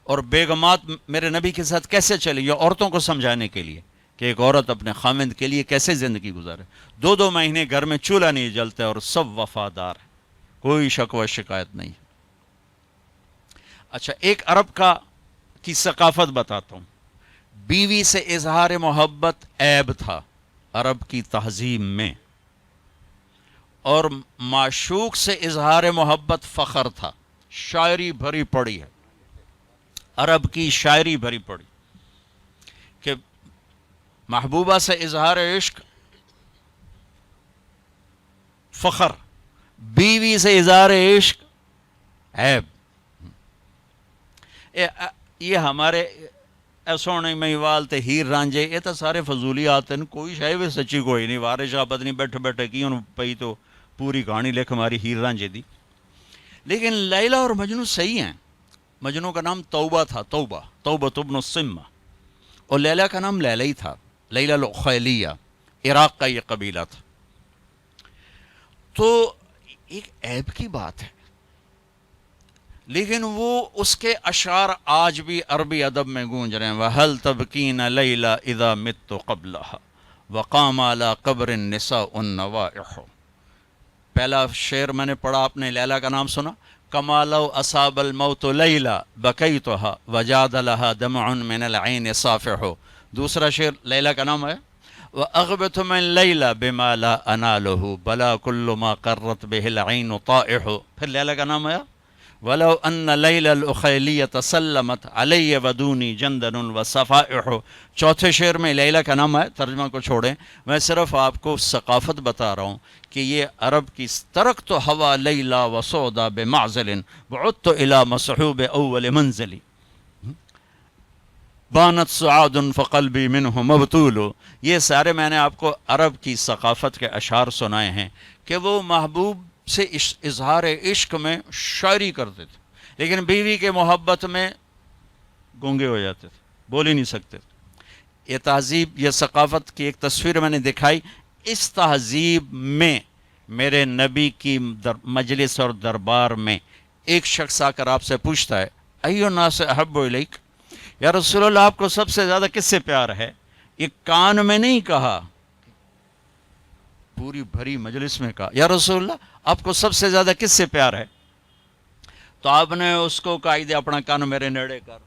اور بیگمات میرے نبی کے ساتھ کیسے چلے، یہ عورتوں کو سمجھانے کے لیے کہ ایک عورت اپنے خامند کے لیے کیسے زندگی گزارے. 2 مہینے گھر میں چولہا نہیں جلتا اور سب وفادار ہے، کوئی شکوہ شکایت نہیں. اچھا، ایک عرب کی ثقافت بتاتا ہوں. بیوی سے اظہار محبت عیب تھا عرب کی تہذیب میں، اور معشوق سے اظہار محبت فخر تھا. شاعری بھری پڑی ہے، عرب کی شاعری بھری پڑی کہ محبوبہ سے اظہار عشق فخر، بیوی سے اظہار عشق عیب. یہ ہمارے سونے مہیوال تے ہیر رانجے یہ تو سارے فضولیات ہیں، کوئی شاید بھی سچی کوئی نہیں. وارث شاہ پتہ نہیں بیٹھے بیٹھے کی انہوں پئی تو پوری کہانی لکھ ہماری ہیر رانجے دی. لیکن لیلا اور مجنو صحیح ہیں. مجنو کا نام توبہ تھا، توبہ ابن السمہ، اور لیلا کا نام لیلا ہی تھا، لیلا الخیلیہ، عراق کا یہ قبیلہ تھا. تو ایک عیب کی بات ہے، لیکن وہ اس کے اشعار آج بھی عربی ادب میں گونج رہے ہیں. وَهَلْ تَبْكِينَ لَيْلَا إِذَا مِتُّ قَبْلَهَا وَقَامَ عَلَىٰ قَبْرِ النِّسَاءُ النَّوَائِحُ. پہلا شعر میں نے پڑھا، آپ نے لیلا کا نام سنا. كَمَا لَوْ أَصَابَ الْمَوْتُ لَيْلَا بَكَيْتُهَا وَجَادَ لَهَا دَمْعٌ مِّنَ الْعَيْنِ صَافِحُ. دوسرا شعر لیلا کا نام ہے وَأَغْبِتُ مِن لَيْلَا بِمَا لَا أَنَالُهُ بَلَا كُلُّ مَا قَرَّتْ بِهِ الْعَيْنُ طَائِحُ. پھر لیلا کا نام ہے وَلَوْ أَنَّ لَيْلَ الْأُخَيْلِيَّةَ سَلَّمَتْ عَلَيَّ وَدُونِي جَنْدَنٌ وَصَفَائِحُ. چوتھے شعر میں لیلا کا نام ہے. ترجمہ کو چھوڑیں، میں صرف آپ کو ثقافت بتا رہا ہوں کہ یہ عرب کی. ترکت ہوا لیلا وسودا بمعزل بعدت الى مصحوب اول منزلی بانت سعاد فقلبی منہ مبتول. یہ سارے میں نے آپ کو عرب کی ثقافت کے اشعار سنائے ہیں کہ وہ محبوب سے اظہار عشق میں شاعری کرتے تھے، لیکن بیوی کے محبت میں گونگے ہو جاتے تھے، بول ہی نہیں سکتے تھے. یہ تہذیب، یہ ثقافت کی ایک تصویر میں نے دکھائی. اس تہذیب میں میرے نبی کی مجلس اور دربار میں ایک شخص آ کر آپ سے پوچھتا ہے ایو الناس احب الیک، یا رسول اللہ آپ کو سب سے زیادہ کس سے پیار ہے؟ یہ کان میں نہیں کہا، پوری بھری مجلس میں کہا یا رسول اللہ آپ کو سب سے زیادہ کس سے پیار ہے؟ تو آپ نے اس کو قائد اپنا کان میرے نیڑے کر.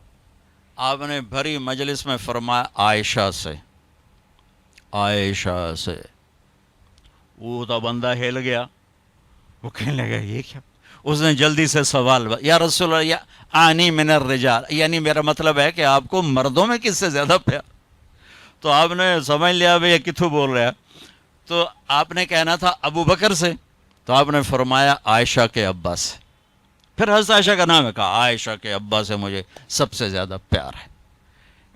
آپ نے بھری مجلس میں فرمایا عائشہ سے، عائشہ سے. وہ تو بندہ ہل گیا، وہ کہنے لگا یہ کیا؟ اس نے جلدی سے سوال یا رسول اللہ آنی من الرجال، یعنی میرا مطلب ہے کہ آپ کو مردوں میں کس سے زیادہ پیار. تو آپ نے سمجھ لیا بھئی یہ کتھوں بول رہا ہے. تو آپ نے کہنا تھا ابو بکر سے، تو آپ نے فرمایا عائشہ کے ابا سے. پھر حضرت عائشہ کا نام ہے، کہا عائشہ کے ابا سے مجھے سب سے زیادہ پیار ہے.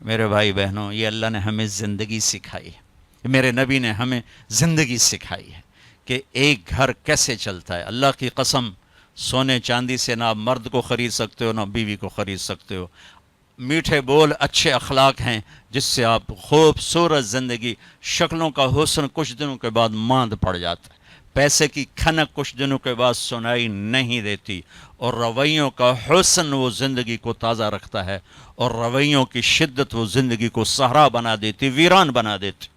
میرے بھائی بہنوں، یہ اللہ نے ہمیں زندگی سکھائی ہے، میرے نبی نے ہمیں زندگی سکھائی ہے کہ ایک گھر کیسے چلتا ہے. اللہ کی قسم، سونے چاندی سے نہ آپ مرد کو خرید سکتے ہو نہ بیوی کو خرید سکتے ہو. میٹھے بول، اچھے اخلاق ہیں جس سے آپ خوبصورت زندگی. شکلوں کا حسن کچھ دنوں کے بعد ماند پڑ جاتا ہے، پیسے کی کھنک کچھ دنوں کے بعد سنائی نہیں دیتی، اور رویوں کا حسن وہ زندگی کو تازہ رکھتا ہے، اور رویوں کی شدت وہ زندگی کو صحرا بنا دیتی، ویران بنا دیتی.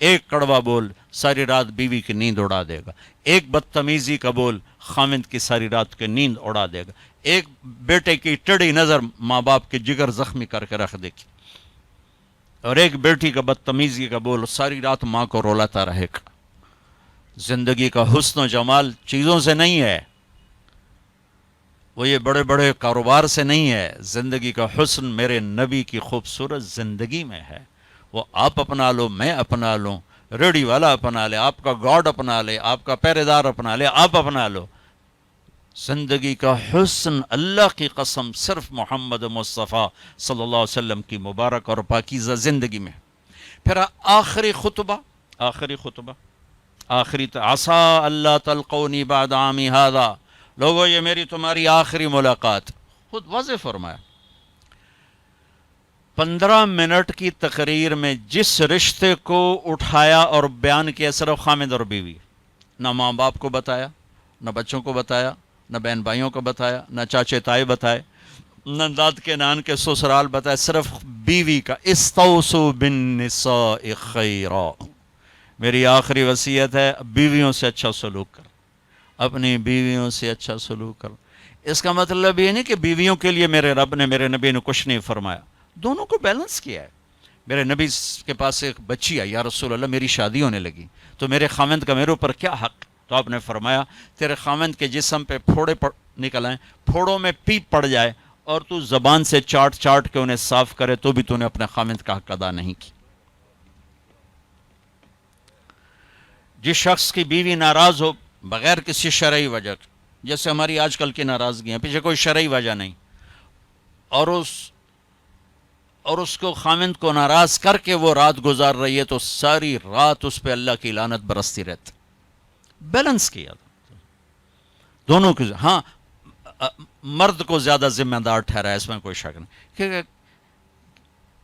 ایک کڑوا بول ساری رات بیوی کی نیند اڑا دے گا، ایک بدتمیزی کا بول خامند کی ساری رات کی نیند اڑا دے گا، ایک بیٹے کی ٹیڑھی نظر ماں باپ کے جگر زخمی کر کے رکھ دے گی، اور ایک بیٹی کا بدتمیزی کا بول ساری رات ماں کو رولاتا رہے گا. زندگی کا حسن و جمال چیزوں سے نہیں ہے، وہ یہ بڑے بڑے کاروبار سے نہیں ہے. زندگی کا حسن میرے نبی کی خوبصورت زندگی میں ہے. وہ آپ اپنا لو، میں اپنا لوں، ریڑھی والا اپنا لے، آپ کا گارڈ اپنا لے، آپ کا پہرے دار اپنا لے، آپ اپنا لو. زندگی کا حسن اللہ کی قسم صرف محمد مصطفیٰ صلی اللہ علیہ وسلم کی مبارک اور پاکیزہ زندگی میں. پھر آخری خطبہ عسیٰ اللہ تلقونی بعد عامی ھذا، لوگو یہ میری تمہاری آخری ملاقات. خود واضح فرمایا. 15 منٹ کی تقریر میں جس رشتے کو اٹھایا اور بیان کیا صرف خامد اور بیوی، نہ ماں باپ کو بتایا، نہ بچوں کو بتایا، نہ بہن بھائیوں کو بتایا، نہ چاچے تائے بتائے. ننداد کے نان کے سسرال بتایا صرف بیوی کا، استوصوا بالنساء خیرا، میری آخری وصیت ہے بیویوں سے اچھا سلوک کر، اپنی بیویوں سے اچھا سلوک کر۔ اس کا مطلب یہ نہیں کہ بیویوں کے لیے میرے رب نے، میرے نبی نے کچھ نہیں فرمایا، دونوں کو بیلنس کیا ہے۔ میرے نبی کے پاس ایک بچی آئی، یا رسول اللہ میری شادی ہونے لگی تو میرے خاوند کا میرے اوپر کیا حق؟ تو آپ نے فرمایا تیرے خاوند کے جسم پہ پھوڑے نکل آئیں، پھوڑوں میں پیپ پڑ جائے اور تو زبان سے چاٹ چاٹ کے انہیں صاف کرے تو بھی تو نے اپنے خاوند کا حق ادا نہیں کی۔ جس شخص کی بیوی ناراض ہو بغیر کسی شرعی وجہ، جیسے ہماری آج کل کی ناراضگیاں، پیچھے کوئی شرعی وجہ نہیں، اور اس کو خاوند کو ناراض کر کے وہ رات گزار رہی ہے تو ساری رات اس پہ اللہ کی لعنت برستی رہتی۔ بیلنس کیا دونوں کی۔ ہاں مرد کو زیادہ ذمہ دار ٹھہرا، اس میں کوئی شک نہیں، کہ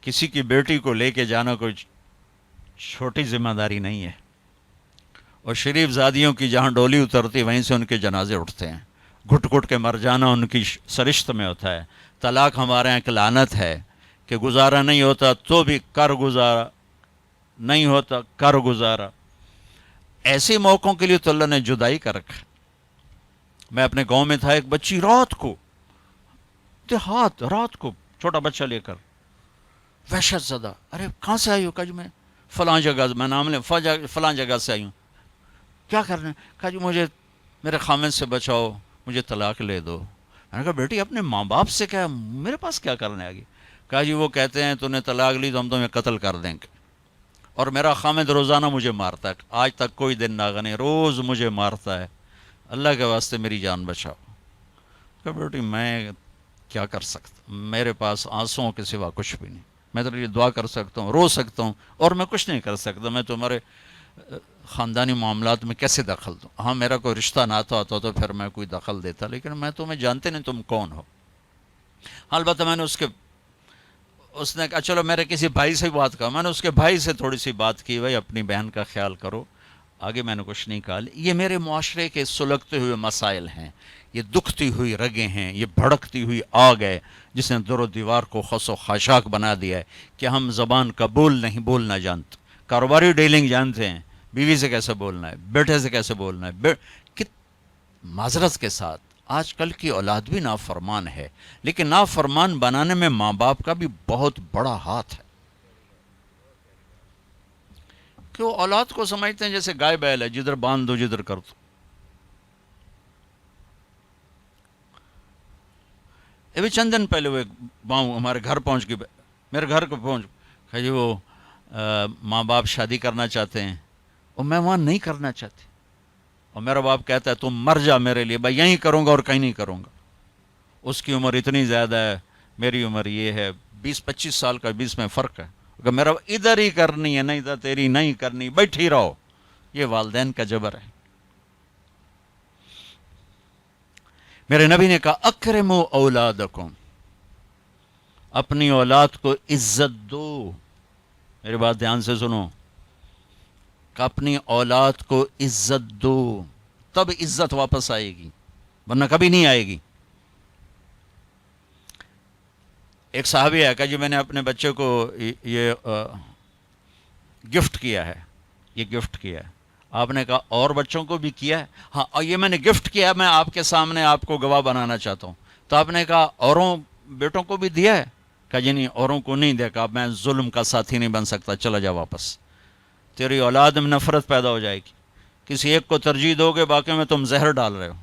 کسی کی بیٹی کو لے کے جانا کوئی چھوٹی ذمہ داری نہیں ہے، اور شریف زادیوں کی جہاں ڈولی اترتی وہیں سے ان کے جنازے اٹھتے ہیں، گھٹ گھٹ کے مر جانا ان کی سرشت میں ہوتا ہے۔ طلاق ہمارے یہاں ایک لعنت ہے کہ گزارا نہیں ہوتا تو بھی کر گزارا، نہیں ہوتا کر گزارا۔ ایسے موقعوں کے لیے تو اللہ نے جدائی کر رکھا۔ میں اپنے گاؤں میں تھا، ایک بچی رات کو دیہات، رات کو چھوٹا بچہ لے کر، وحشت زدہ، ارے کہاں سے آئی ہو؟ کہا جی میں فلاں جگہ، میں نام لیں، فلاں جگہ سے آئی ہوں۔ کیا کرنا ہے؟ کہا جی مجھے میرے خاوند سے بچاؤ، مجھے طلاق لے دو۔ میں نے کہا بیٹی اپنے ماں باپ سے کیا، میرے پاس کیا کرنے آگی؟ کہا جی وہ کہتے ہیں تو نے طلاق لی تو ہم تمہیں قتل کر دیں گے، اور میرا خاوند روزانہ مجھے مارتا ہے، آج تک کوئی دن ناغہ نہیں، روز مجھے مارتا ہے، اللہ کے واسطے میری جان بچاؤ۔ کہا بیٹی میں کیا کر سکتا، میرے پاس آنسوؤں کے سوا کچھ بھی نہیں، میں تیرے لیے دعا کر سکتا ہوں، رو سکتا ہوں، اور میں کچھ نہیں کر سکتا، میں تمہارے خاندانی معاملات میں کیسے دخل دوں؟ ہاں میرا کوئی رشتہ ناتا ہوتا تو پھر میں کوئی دخل دیتا، لیکن میں تمہیں جانتے نہیں تم کون ہو۔ البتہ میں نے اس نے کہا چلو میرے کسی بھائی سے بات کر، میں نے اس کے بھائی سے تھوڑی سی بات کی، بھائی اپنی بہن کا خیال کرو، آگے میں نے کچھ نہیں کہا۔ یہ میرے معاشرے کے سلگتے ہوئے مسائل ہیں، یہ دکھتی ہوئی رگیں ہیں، یہ بھڑکتی ہوئی آگ ہے جس نے در و دیوار کو خس و خاشاک بنا دیا ہے کہ ہم زبان کا بولنا جانتے، کاروباری ڈیلنگ جانتے ہیں، بیوی سے کیسے بولنا ہے، بیٹے سے کیسے بولنا ہے۔ معذرت کے ساتھ آج کل کی اولاد بھی نافرمان ہے، لیکن نافرمان بنانے میں ماں باپ کا بھی بہت بڑا ہاتھ ہے، کہ وہ اولاد کو سمجھتے ہیں جیسے گائے بیل ہے، جدھر باندھ دو جدھر کر دو۔ ابھی چند دن پہلے وہ ہمارے گھر پہنچ گئی، میرے گھر کو کہ جی وہ ماں باپ شادی کرنا چاہتے ہیں اور میں وہاں نہیں کرنا چاہتی، اور میرا باپ کہتا ہے تم مر جا میرے لیے، بھائی یہیں کروں گا اور کہیں نہیں کروں گا۔ اس کی عمر اتنی زیادہ ہے، میری عمر یہ ہے، 20-25 سال کا 20 میں فرق ہے، کہ میرا ادھر ہی کرنی ہے، نہیں تو تیری نہیں کرنی، بیٹھی رہو۔ یہ والدین کا جبر ہے۔ میرے نبی نے کہا اکرموا اولادکم، اپنی اولاد کو عزت دو۔ میری بات دھیان سے سنو، کہ اپنی اولاد کو عزت دو، تب عزت واپس آئے گی، ورنہ کبھی نہیں آئے گی۔ ایک صحابی ہے کہ جی میں نے اپنے بچے کو یہ گفٹ کیا ہے، یہ گفٹ کیا ہے۔ آپ نے کہا اور بچوں کو بھی کیا ہے؟ ہاں، اور یہ میں نے گفٹ کیا ہے، میں آپ کے سامنے آپ کو گواہ بنانا چاہتا ہوں۔ تو آپ نے کہا اوروں بیٹوں کو بھی دیا ہے؟ کہا جی نہیں، اوروں کو نہیں دیا۔ کہا میں ظلم کا ساتھی نہیں بن سکتا، چلا جا واپس، تیری اولاد میں نفرت پیدا ہو جائے گی، کسی ایک کو ترجیح دو گے، باقی میں تم زہر ڈال رہے ہو۔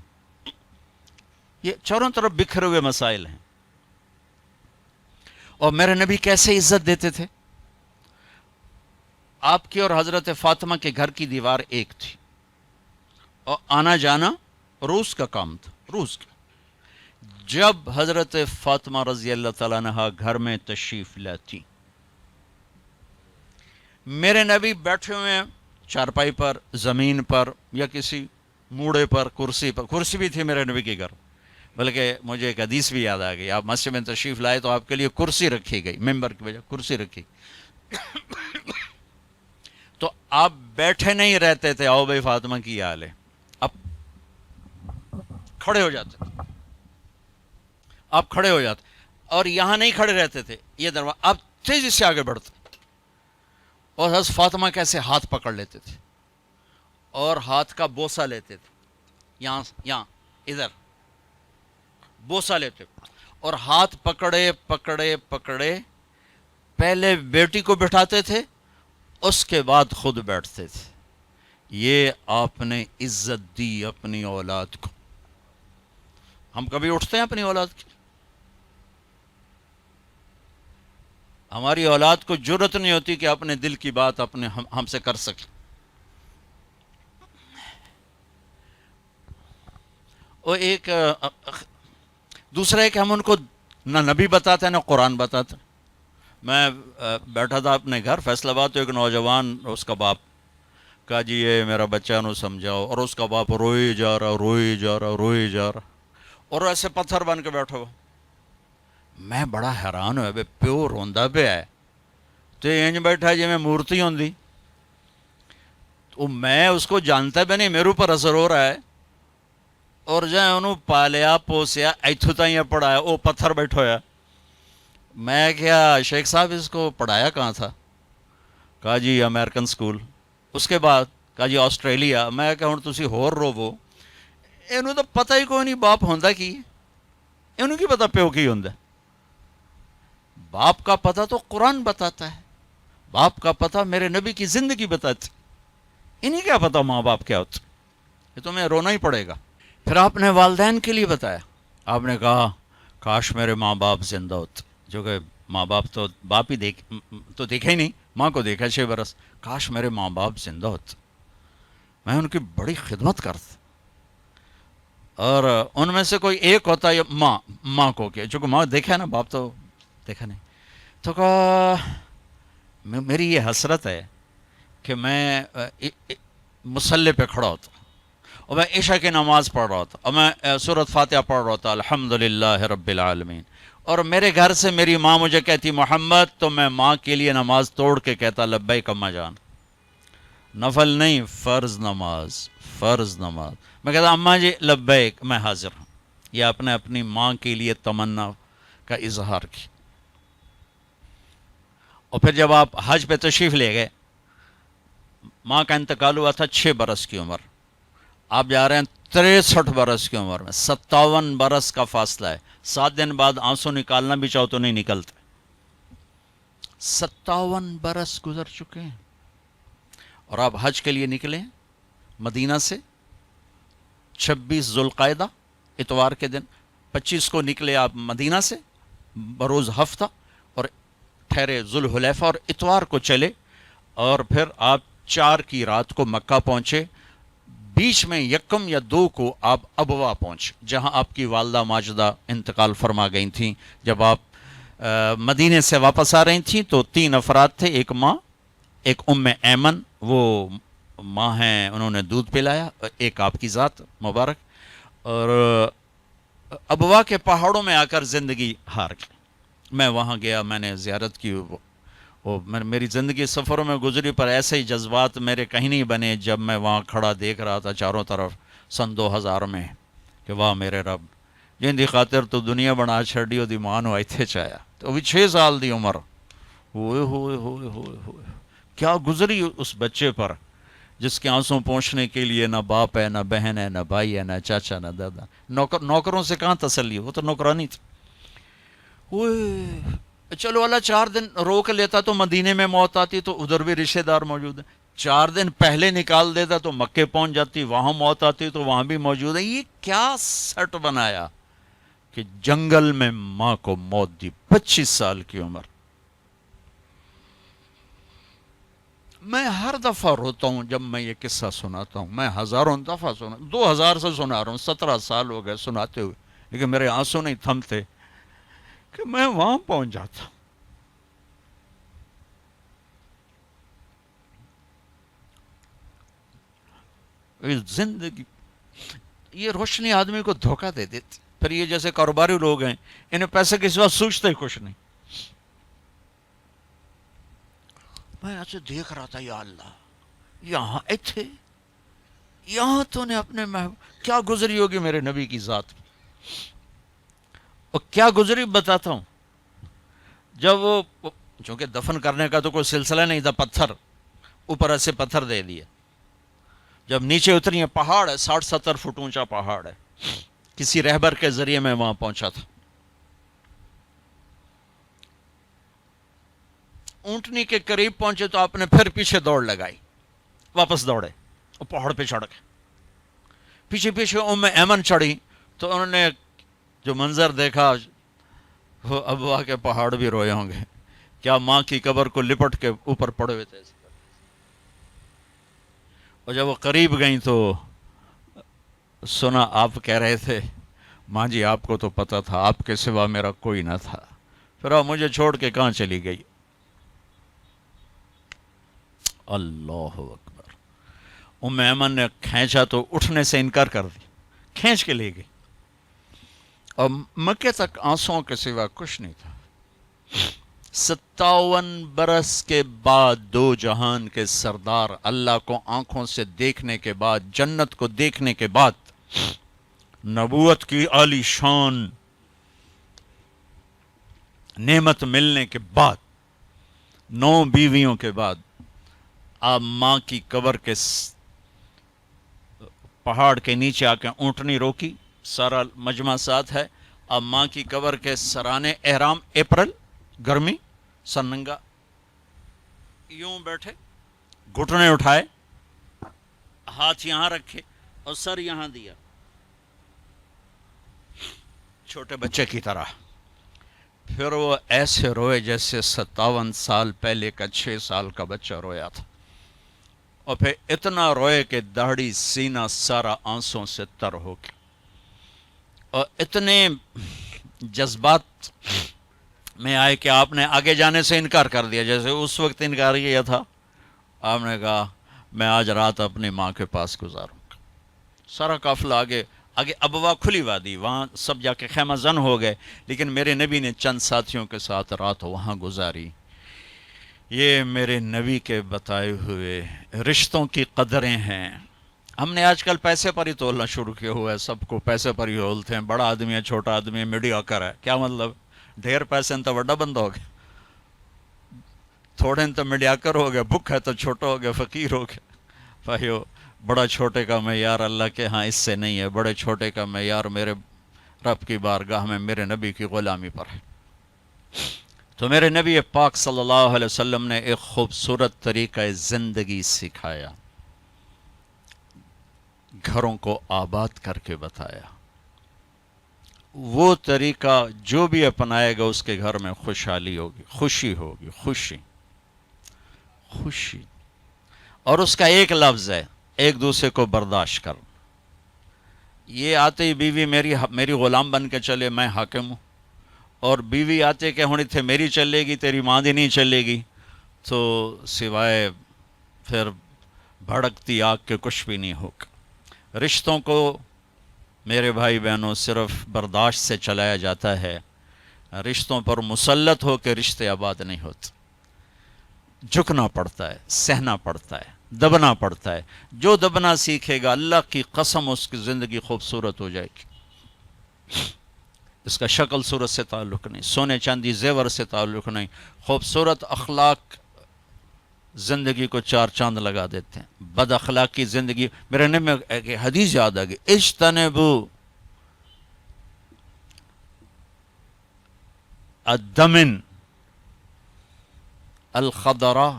یہ چاروں طرف بکھرے ہوئے مسائل ہیں۔ اور میرے نبی کیسے عزت دیتے تھے؟ آپ کی اور حضرت فاطمہ کے گھر کی دیوار ایک تھی، اور آنا جانا روز کا کام تھا، روز کا۔ جب حضرت فاطمہ رضی اللہ تعالیٰ عنہا گھر میں تشریف لاتی، میرے نبی بیٹھے ہوئے ہیں چارپائی پر، زمین پر، یا کسی موڑے پر، کرسی پر، کرسی بھی تھی میرے نبی کے گھر، بلکہ مجھے ایک حدیث بھی یاد آ گئی، آپ مسجد میں تشریف لائے تو آپ کے لیے کرسی رکھی گئی، ممبر کی وجہ کرسی رکھی، تو آپ بیٹھے نہیں رہتے تھے، آؤ بھائی فاطمہ کی حال ہے، اب کھڑے ہو جاتے تھے، آپ کھڑے ہو جاتے، اور یہاں نہیں کھڑے رہتے تھے، یہ دروازہ، اب تیزی سے آگے بڑھتے، اور حضرت فاطمہ کیسے ہاتھ پکڑ لیتے تھے اور ہاتھ کا بوسہ لیتے تھے، یہاں ادھر بوسہ لیتے، اور ہاتھ پکڑے پکڑے پکڑے پہلے بیٹی کو بٹھاتے تھے، اس کے بعد خود بیٹھتے تھے. یہ آپ نے عزت دی اپنی اولاد کو. ہم کبھی اٹھتے ہیں اپنی اولاد کی؟ ہماری اولاد کو جرأت نہیں ہوتی کہ اپنے دل کی بات اپنے ہم سے کر سکے. اور ایک دوسرا ہے کہ ہم ان کو نہ نبی بتاتے ہیں نہ قرآن بتاتے. میں بیٹھا تھا اپنے گھر فیصل آباد، تو ایک نوجوان، اس کا باپ کہا جی یہ میرا بچہ نو سمجھاؤ، اور اس کا باپ روئے جا رہا روئے جا رہا روئے جا رہا، اور ایسے پتھر بن کے بیٹھا ہوا. میں بڑا حیران ہوا، بے پیو روندا پہ ہے تو انج بیٹھا جی میں مورتی ہوندی. تو میں اس کو جانتا بھی نہیں، میرے اوپر اثر ہو رہا ہے، اور جائیں انہوں پالیا پوسیا ایتھو تائیں پڑھایا، وہ پتھر بیٹھا ہوا. میں کیا شیخ صاحب اس کو پڑھایا کہاں تھا؟ کہا جی امریکن سکول. اس کے بعد کہا جی آسٹریلیا. میں کہ ہوں تسی ہور روو، انہوں تو پتہ ہی کوئی نہیں باپ ہوندا کی، انہوں کی پتہ پیو کی ہوندا. باپ کا پتہ تو قرآن بتاتا ہے، باپ کا پتہ میرے نبی کی زندگی بتاتی. انہیں کیا پتہ ماں باپ کیا ہوتا؟ یہ تمہیں رونا ہی پڑے گا. پھر آپ نے والدین کے لیے بتایا، آپ نے کہا کاش میرے ماں باپ زندہ ہوتے، جو کہ ماں باپ تو باپ ہی تو دیکھا ہی نہیں، ماں کو دیکھا 6 برس. کاش میرے ماں باپ زندہ ہوتے، میں ان کی بڑی خدمت کرتا. اور ان میں سے کوئی ایک ہوتا ہے ماں کو کہ چونکہ ماں دیکھا ہے نا، باپ تو دیکھا نہیں. تو کہا میری یہ حسرت ہے کہ میں مصلی پہ کھڑا ہوتا اور میں عشاء کی نماز پڑھ رہا ہوتا اور میں سورۃ فاتحہ پڑھ رہا ہوتا، الحمدللہ رب العالمین، اور میرے گھر سے میری ماں مجھے کہتی محمد، تو میں ماں کے لیے نماز توڑ کے کہتا لبیک اماں جان. نفل نہیں، فرض نماز، فرض نماز. میں کہتا اماں جی لبیک، میں حاضر ہوں. یہ آپ نے اپنی ماں کے لیے تمنا کا اظہار کی. اور پھر جب آپ حج پہ تشریف لے گئے، ماں کا انتقال ہوا تھا 6 برس کی عمر، آپ جا رہے ہیں 63 برس کی عمر میں، 57 برس کا فاصلہ ہے. 7 دن بعد آنسو نکالنا بھی چاہو تو نہیں نکلتے. 57 برس گزر چکے ہیں، اور آپ حج کے لیے نکلے ہیں مدینہ سے 26 ذوالقعدہ اتوار کے دن. 25 کو نکلے آپ مدینہ سے بروز ہفتہ، اور ٹھہرے ذوالحلیفہ، اور اتوار کو چلے، اور پھر آپ 4 کی رات کو مکہ پہنچے. بیچ میں 1 یا 2 کو آپ ابوا پہنچے، جہاں آپ کی والدہ ماجدہ انتقال فرما گئی تھیں. جب آپ مدینے سے واپس آ رہی تھیں تو 3 افراد تھے، ایک ماں، ایک ام ایمن، وہ ماں ہیں انہوں نے دودھ پلایا، ایک آپ کی ذات مبارک. اور ابوا کے پہاڑوں میں آ کر زندگی ہار گئی. میں وہاں گیا، میں نے زیارت کی. میری زندگی سفروں میں گزری، پر ایسے ہی جذبات میرے کہیں نہیں بنے جب میں وہاں کھڑا دیکھ رہا تھا چاروں طرف سن 2000 میں کہ واہ میرے رب، جن دی خاطر تو دنیا بنا چھڑی ہو دی ماں نو ایتھے چایا، تو ابھی 6 سال دی عمر. ہوئے ہوئے ہوئے ہوئے ہوئے کیا گزری اس بچے پر، جس کے آنسوں پہنچنے کے لیے نہ باپ ہے، نہ بہن ہے، نہ بھائی ہے، نہ چاچا، نہ دادا. نوکروں سے کہاں تسلی، وہ تو نوکرانی تھی. چلو اللہ 4 دن روک لیتا تو مدینے میں موت آتی، تو ادھر بھی رشتہ دار موجود ہیں. 4 دن پہلے نکال دیتا تو مکے پہنچ جاتی، وہاں موت آتی تو وہاں بھی موجود ہے. یہ کیا سٹ بنایا کہ جنگل میں ماں کو موت دی 25 سال کی عمر. میں ہر دفعہ روتا ہوں جب میں یہ قصہ سناتا ہوں. میں ہزاروں دفعہ 2000 سے سنا رہا ہوں، 17 سال ہو گئے سناتے ہوئے، لیکن میرے آنسو نہیں تھمتے کہ میں وہاں پہنچ جاتا. زندگی یہ روشنی آدمی کو دھوکہ دے دیتی. پھر یہ جیسے کاروباری لوگ ہیں، انہیں پیسے کے سوا سوچتے ہی کچھ نہیں. میں ایسے دیکھ رہا تھا، یا اللہ یہاں ایتھے، یہاں تو نے اپنے کیا گزری ہوگی میرے نبی کی ذات. اور کیا گزری بتاتا ہوں. جب وہ، چونکہ دفن کرنے کا تو کوئی سلسلہ نہیں تھا، پتھر اوپر ایسے پتھر دے دیے، جب نیچے اتری ہیں، پہاڑ ہے 60-70 فٹ اونچا پہاڑ ہے، کسی رہبر کے ذریعے میں وہاں پہنچا تھا. اونٹنی کے قریب پہنچے تو آپ نے پھر پیچھے دوڑ لگائی، واپس دوڑے اور پہاڑ پہ چڑھ گئے. پیچھے پیچھے ایمن چڑھی تو انہوں نے جو منظر دیکھا، وہ ابوا کے پہاڑ بھی روئے ہوں گے، کیا ماں کی قبر کو لپٹ کے اوپر پڑے ہوئے تھے. اور جب وہ قریب گئیں تو سنا آپ کہہ رہے تھے، ماں جی آپ کو تو پتہ تھا آپ کے سوا میرا کوئی نہ تھا، پھر آپ مجھے چھوڑ کے کہاں چلی گئی. اللہ اکبر. ایمن نے کھینچا تو اٹھنے سے انکار کر دی، کھینچ کے لے گئی، اور مکے تک آنسوؤں کے سوا کچھ نہیں تھا. 57 برس کے بعد دو جہان کے سردار اللہ کو آنکھوں سے دیکھنے کے بعد، جنت کو دیکھنے کے بعد، نبوت کی عالی شان نعمت ملنے کے بعد، 9 بیویوں کے بعد، آپ ماں کی قبر کے پہاڑ کے نیچے آ کے اونٹنی روکی، سارا مجمع ساتھ ہے. اب ماں کی قبر کے سرانے احرام، اپریل گرمی، سننگا، یوں بیٹھے، گھٹنے اٹھائے، ہاتھ یہاں رکھے اور سر یہاں دیا، چھوٹے بچے کی طرح. پھر وہ ایسے روئے جیسے 57 سال پہلے کا 6 سال کا بچہ رویا تھا، اور پھر اتنا روئے کہ داڑھی سینہ سارا آنسوں سے تر ہو گیا، اور اتنے جذبات میں آئے کہ آپ نے آگے جانے سے انکار کر دیا، جیسے اس وقت انکار کیا تھا. آپ نے کہا میں آج رات اپنی ماں کے پاس گزاروں گا. سارا قافلہ آگے ابوا کھلی وادی، وہاں سب جا کے خیمہ زن ہو گئے، لیکن میرے نبی نے چند ساتھیوں کے ساتھ رات وہاں گزاری. یہ میرے نبی کے بتائے ہوئے رشتوں کی قدریں ہیں. ہم نے آج کل پیسے پر ہی تولنا شروع کیا ہوا ہے، سب کو پیسے پر ہی تولتے ہیں، بڑا آدمی ہے، چھوٹا آدمی ہے، میڈیا کر ہے. کیا مطلب؟ ڈھیر پیسے تو بڑا بندہ ہو گیا، تھوڑے تو میڈیا کر ہو گیا، بک ہے تو چھوٹا ہو گیا، فقیر ہو گیا. بھائیو، بڑا چھوٹے کا معیار اللہ کے ہاں اس سے نہیں ہے، بڑے چھوٹے کا معیار میرے رب کی بارگاہ میں میرے نبی کی غلامی پر ہے. تو میرے نبی پاک صلی اللہ علیہ وسلم نے ایک خوبصورت طریقہ زندگی سکھایا، گھروں کو آباد کر کے بتایا. وہ طریقہ جو بھی اپنائے گا اس کے گھر میں خوشحالی ہوگی، خوشی ہوگی، خوشی. اور اس کا ایک لفظ ہے، ایک دوسرے کو برداشت کر. یہ آتے ہی بیوی میری غلام بن کے چلے، میں حاکم ہوں، اور بیوی آتے کہ ہونی تھے میری چلے گی، تیری ماں دی نہیں چلے گی، تو سوائے پھر بھڑکتی آگ کے کچھ بھی نہیں ہوگا. رشتوں کو میرے بھائی بہنوں صرف برداشت سے چلایا جاتا ہے. رشتوں پر مسلط ہو کے رشتے آباد نہیں ہوتے، جھکنا پڑتا ہے، سہنا پڑتا ہے، دبنا پڑتا ہے. جو دبنا سیکھے گا اللہ کی قسم اس کی زندگی خوبصورت ہو جائے گی. اس کا شکل صورت سے تعلق نہیں، سونے چاندی زیور سے تعلق نہیں. خوبصورت اخلاق زندگی کو 4 چاند لگا دیتے ہیں. بد اخلاقی زندگی، میرے نبی میں ایک حدیث یاد آ گئی، اجتنبوا الدمن الخضراء.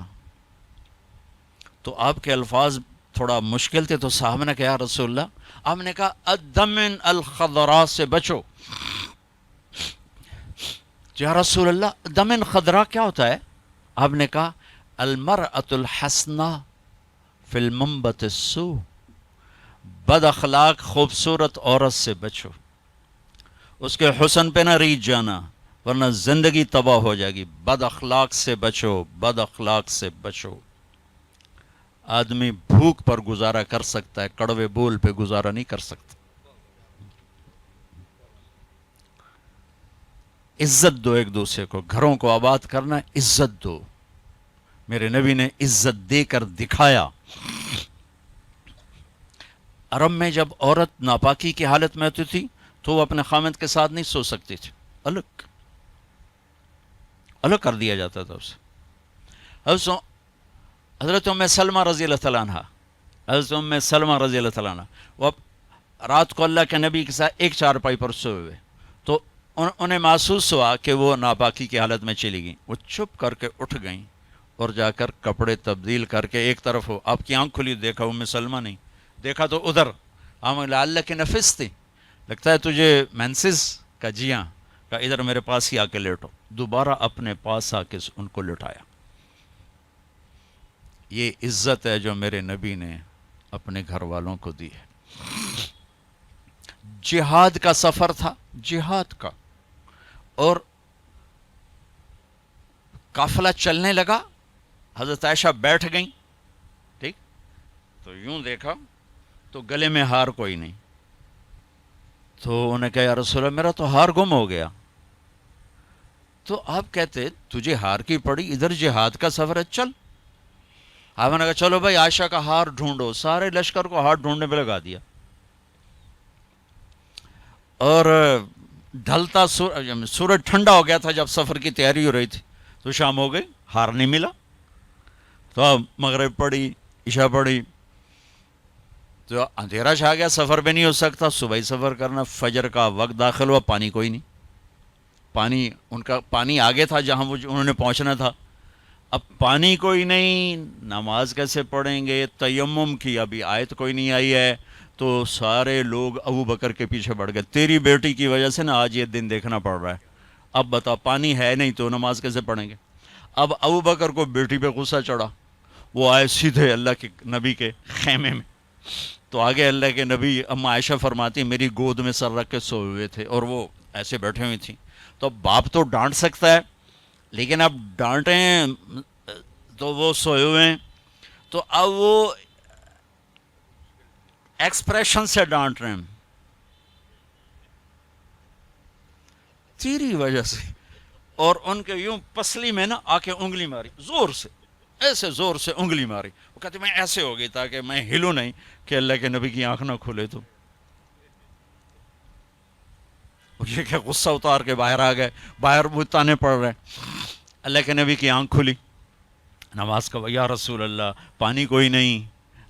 تو آپ کے الفاظ تھوڑا مشکل تھے، تو صاحب نے کہا رسول اللہ، آپ نے کہا الدمن الخضراء سے بچو. یا رسول اللہ دمن خضراء کیا ہوتا ہے؟ آپ نے کہا المرأة الحسناء فی المنبت السوء. بد اخلاق خوبصورت عورت سے بچو، اس کے حسن پہ نہ ریجھ جانا ورنہ زندگی تباہ ہو جائے گی. بد اخلاق سے بچو، بد اخلاق سے بچو. آدمی بھوک پر گزارا کر سکتا ہے، کڑوے بول پہ گزارا نہیں کر سکتا. عزت دو ایک دوسرے کو، گھروں کو آباد کرنا، عزت دو. میرے نبی نے عزت دے کر دکھایا. عرب میں جب عورت ناپاکی کی حالت میں ہوتی تھی تو وہ اپنے خامند کے ساتھ نہیں سو سکتی تھی، الگ الگ کر دیا جاتا تھا اسے. حضرت ام سلمہ رضی اللہ تعالیٰ عنہ، حضرت ام سلمہ رضی اللہ تعالیٰ عنہ، وہ رات کو اللہ کے نبی کے ساتھ ایک چارپائی پر سوئے ہوئے، تو انہیں محسوس ہوا کہ وہ ناپاکی کی حالت میں چلی گئیں. وہ چپ کر کے اٹھ گئیں اور جا کر کپڑے تبدیل کر کے ایک طرف ہو. آپ کی آنکھ کھلی، دیکھا ام سلمہ نہیں، دیکھا تو ادھر. اللہ کے نفس تھی، لگتا ہے تجھے مینسز کا. جی ہاں. کہا ادھر میرے پاس ہی آ کے لیٹو. دوبارہ اپنے پاس آ کے ان کو لٹایا. یہ عزت ہے جو میرے نبی نے اپنے گھر والوں کو دی ہے. جہاد کا سفر تھا، جہاد کا، اور قافلہ چلنے لگا. حضرت عائشہ بیٹھ گئیں، ٹھیک، تو یوں دیکھا تو گلے میں ہار کوئی نہیں. تو انہیں کہا یا رسول اللہ میرا تو ہار گم ہو گیا. تو آپ کہتے تجھے ہار کی پڑی، ادھر جہاد کا سفر ہے، چل. آپ نے کہا چلو بھائی عائشہ کا ہار ڈھونڈو. سارے لشکر کو ہار ڈھونڈنے پہ لگا دیا. اور ڈھلتا سورج ٹھنڈا ہو گیا تھا جب سفر کی تیاری ہو رہی تھی، تو شام ہو گئی، ہار نہیں ملا. تو اب مغرب پڑی، عشاء پڑی، تو اندھیرا چھا گیا، سفر بھی نہیں ہو سکتا. صبح ہی سفر کرنا، فجر کا وقت داخل ہوا، پانی کوئی نہیں. پانی ان کا پانی آگے تھا جہاں وہ انہوں نے پہنچنا تھا. اب پانی کوئی نہیں، نماز کیسے پڑھیں گے؟ تیمم کی ابھی آیت کوئی نہیں آئی ہے. تو سارے لوگ ابو بکر کے پیچھے بڑھ گئے. تیری بیٹی کی وجہ سے نا آج یہ دن دیکھنا پڑ رہا ہے. اب بتا پانی ہے نہیں تو نماز کیسے پڑھیں گے؟ اب ابو بکر کو بیٹی پہ غصہ چڑھا. وہ آئے سیدھے اللہ کے نبی کے خیمے میں. تو آگے اللہ کے نبی، اما عائشہ فرماتی میری گود میں سر رکھ کے سوئے ہوئے تھے اور وہ ایسے بیٹھے ہوئی تھیں. تو باپ تو ڈانٹ سکتا ہے، لیکن اب ڈانٹیں تو وہ سوئے ہوئے ہیں. تو اب وہ ایکسپریشن سے ڈانٹ رہے ہیں تیری وجہ سے. اور ان کے یوں پسلی میں نا آ کے انگلی ماری، زور سے، ایسے زور سے انگلی ماری. وہ کہتے میں ایسے ہو گئی تاکہ میں ہلوں نہیں کہ اللہ کے نبی کی آنکھ نہ کھلے. تو یہ کہ غصہ اتار کے باہر آ گئے، باہر وہ تانے پڑ رہے ہیں. اللہ کے نبی کی آنکھ کھلی. نماز کا یا رسول اللہ پانی کوئی نہیں،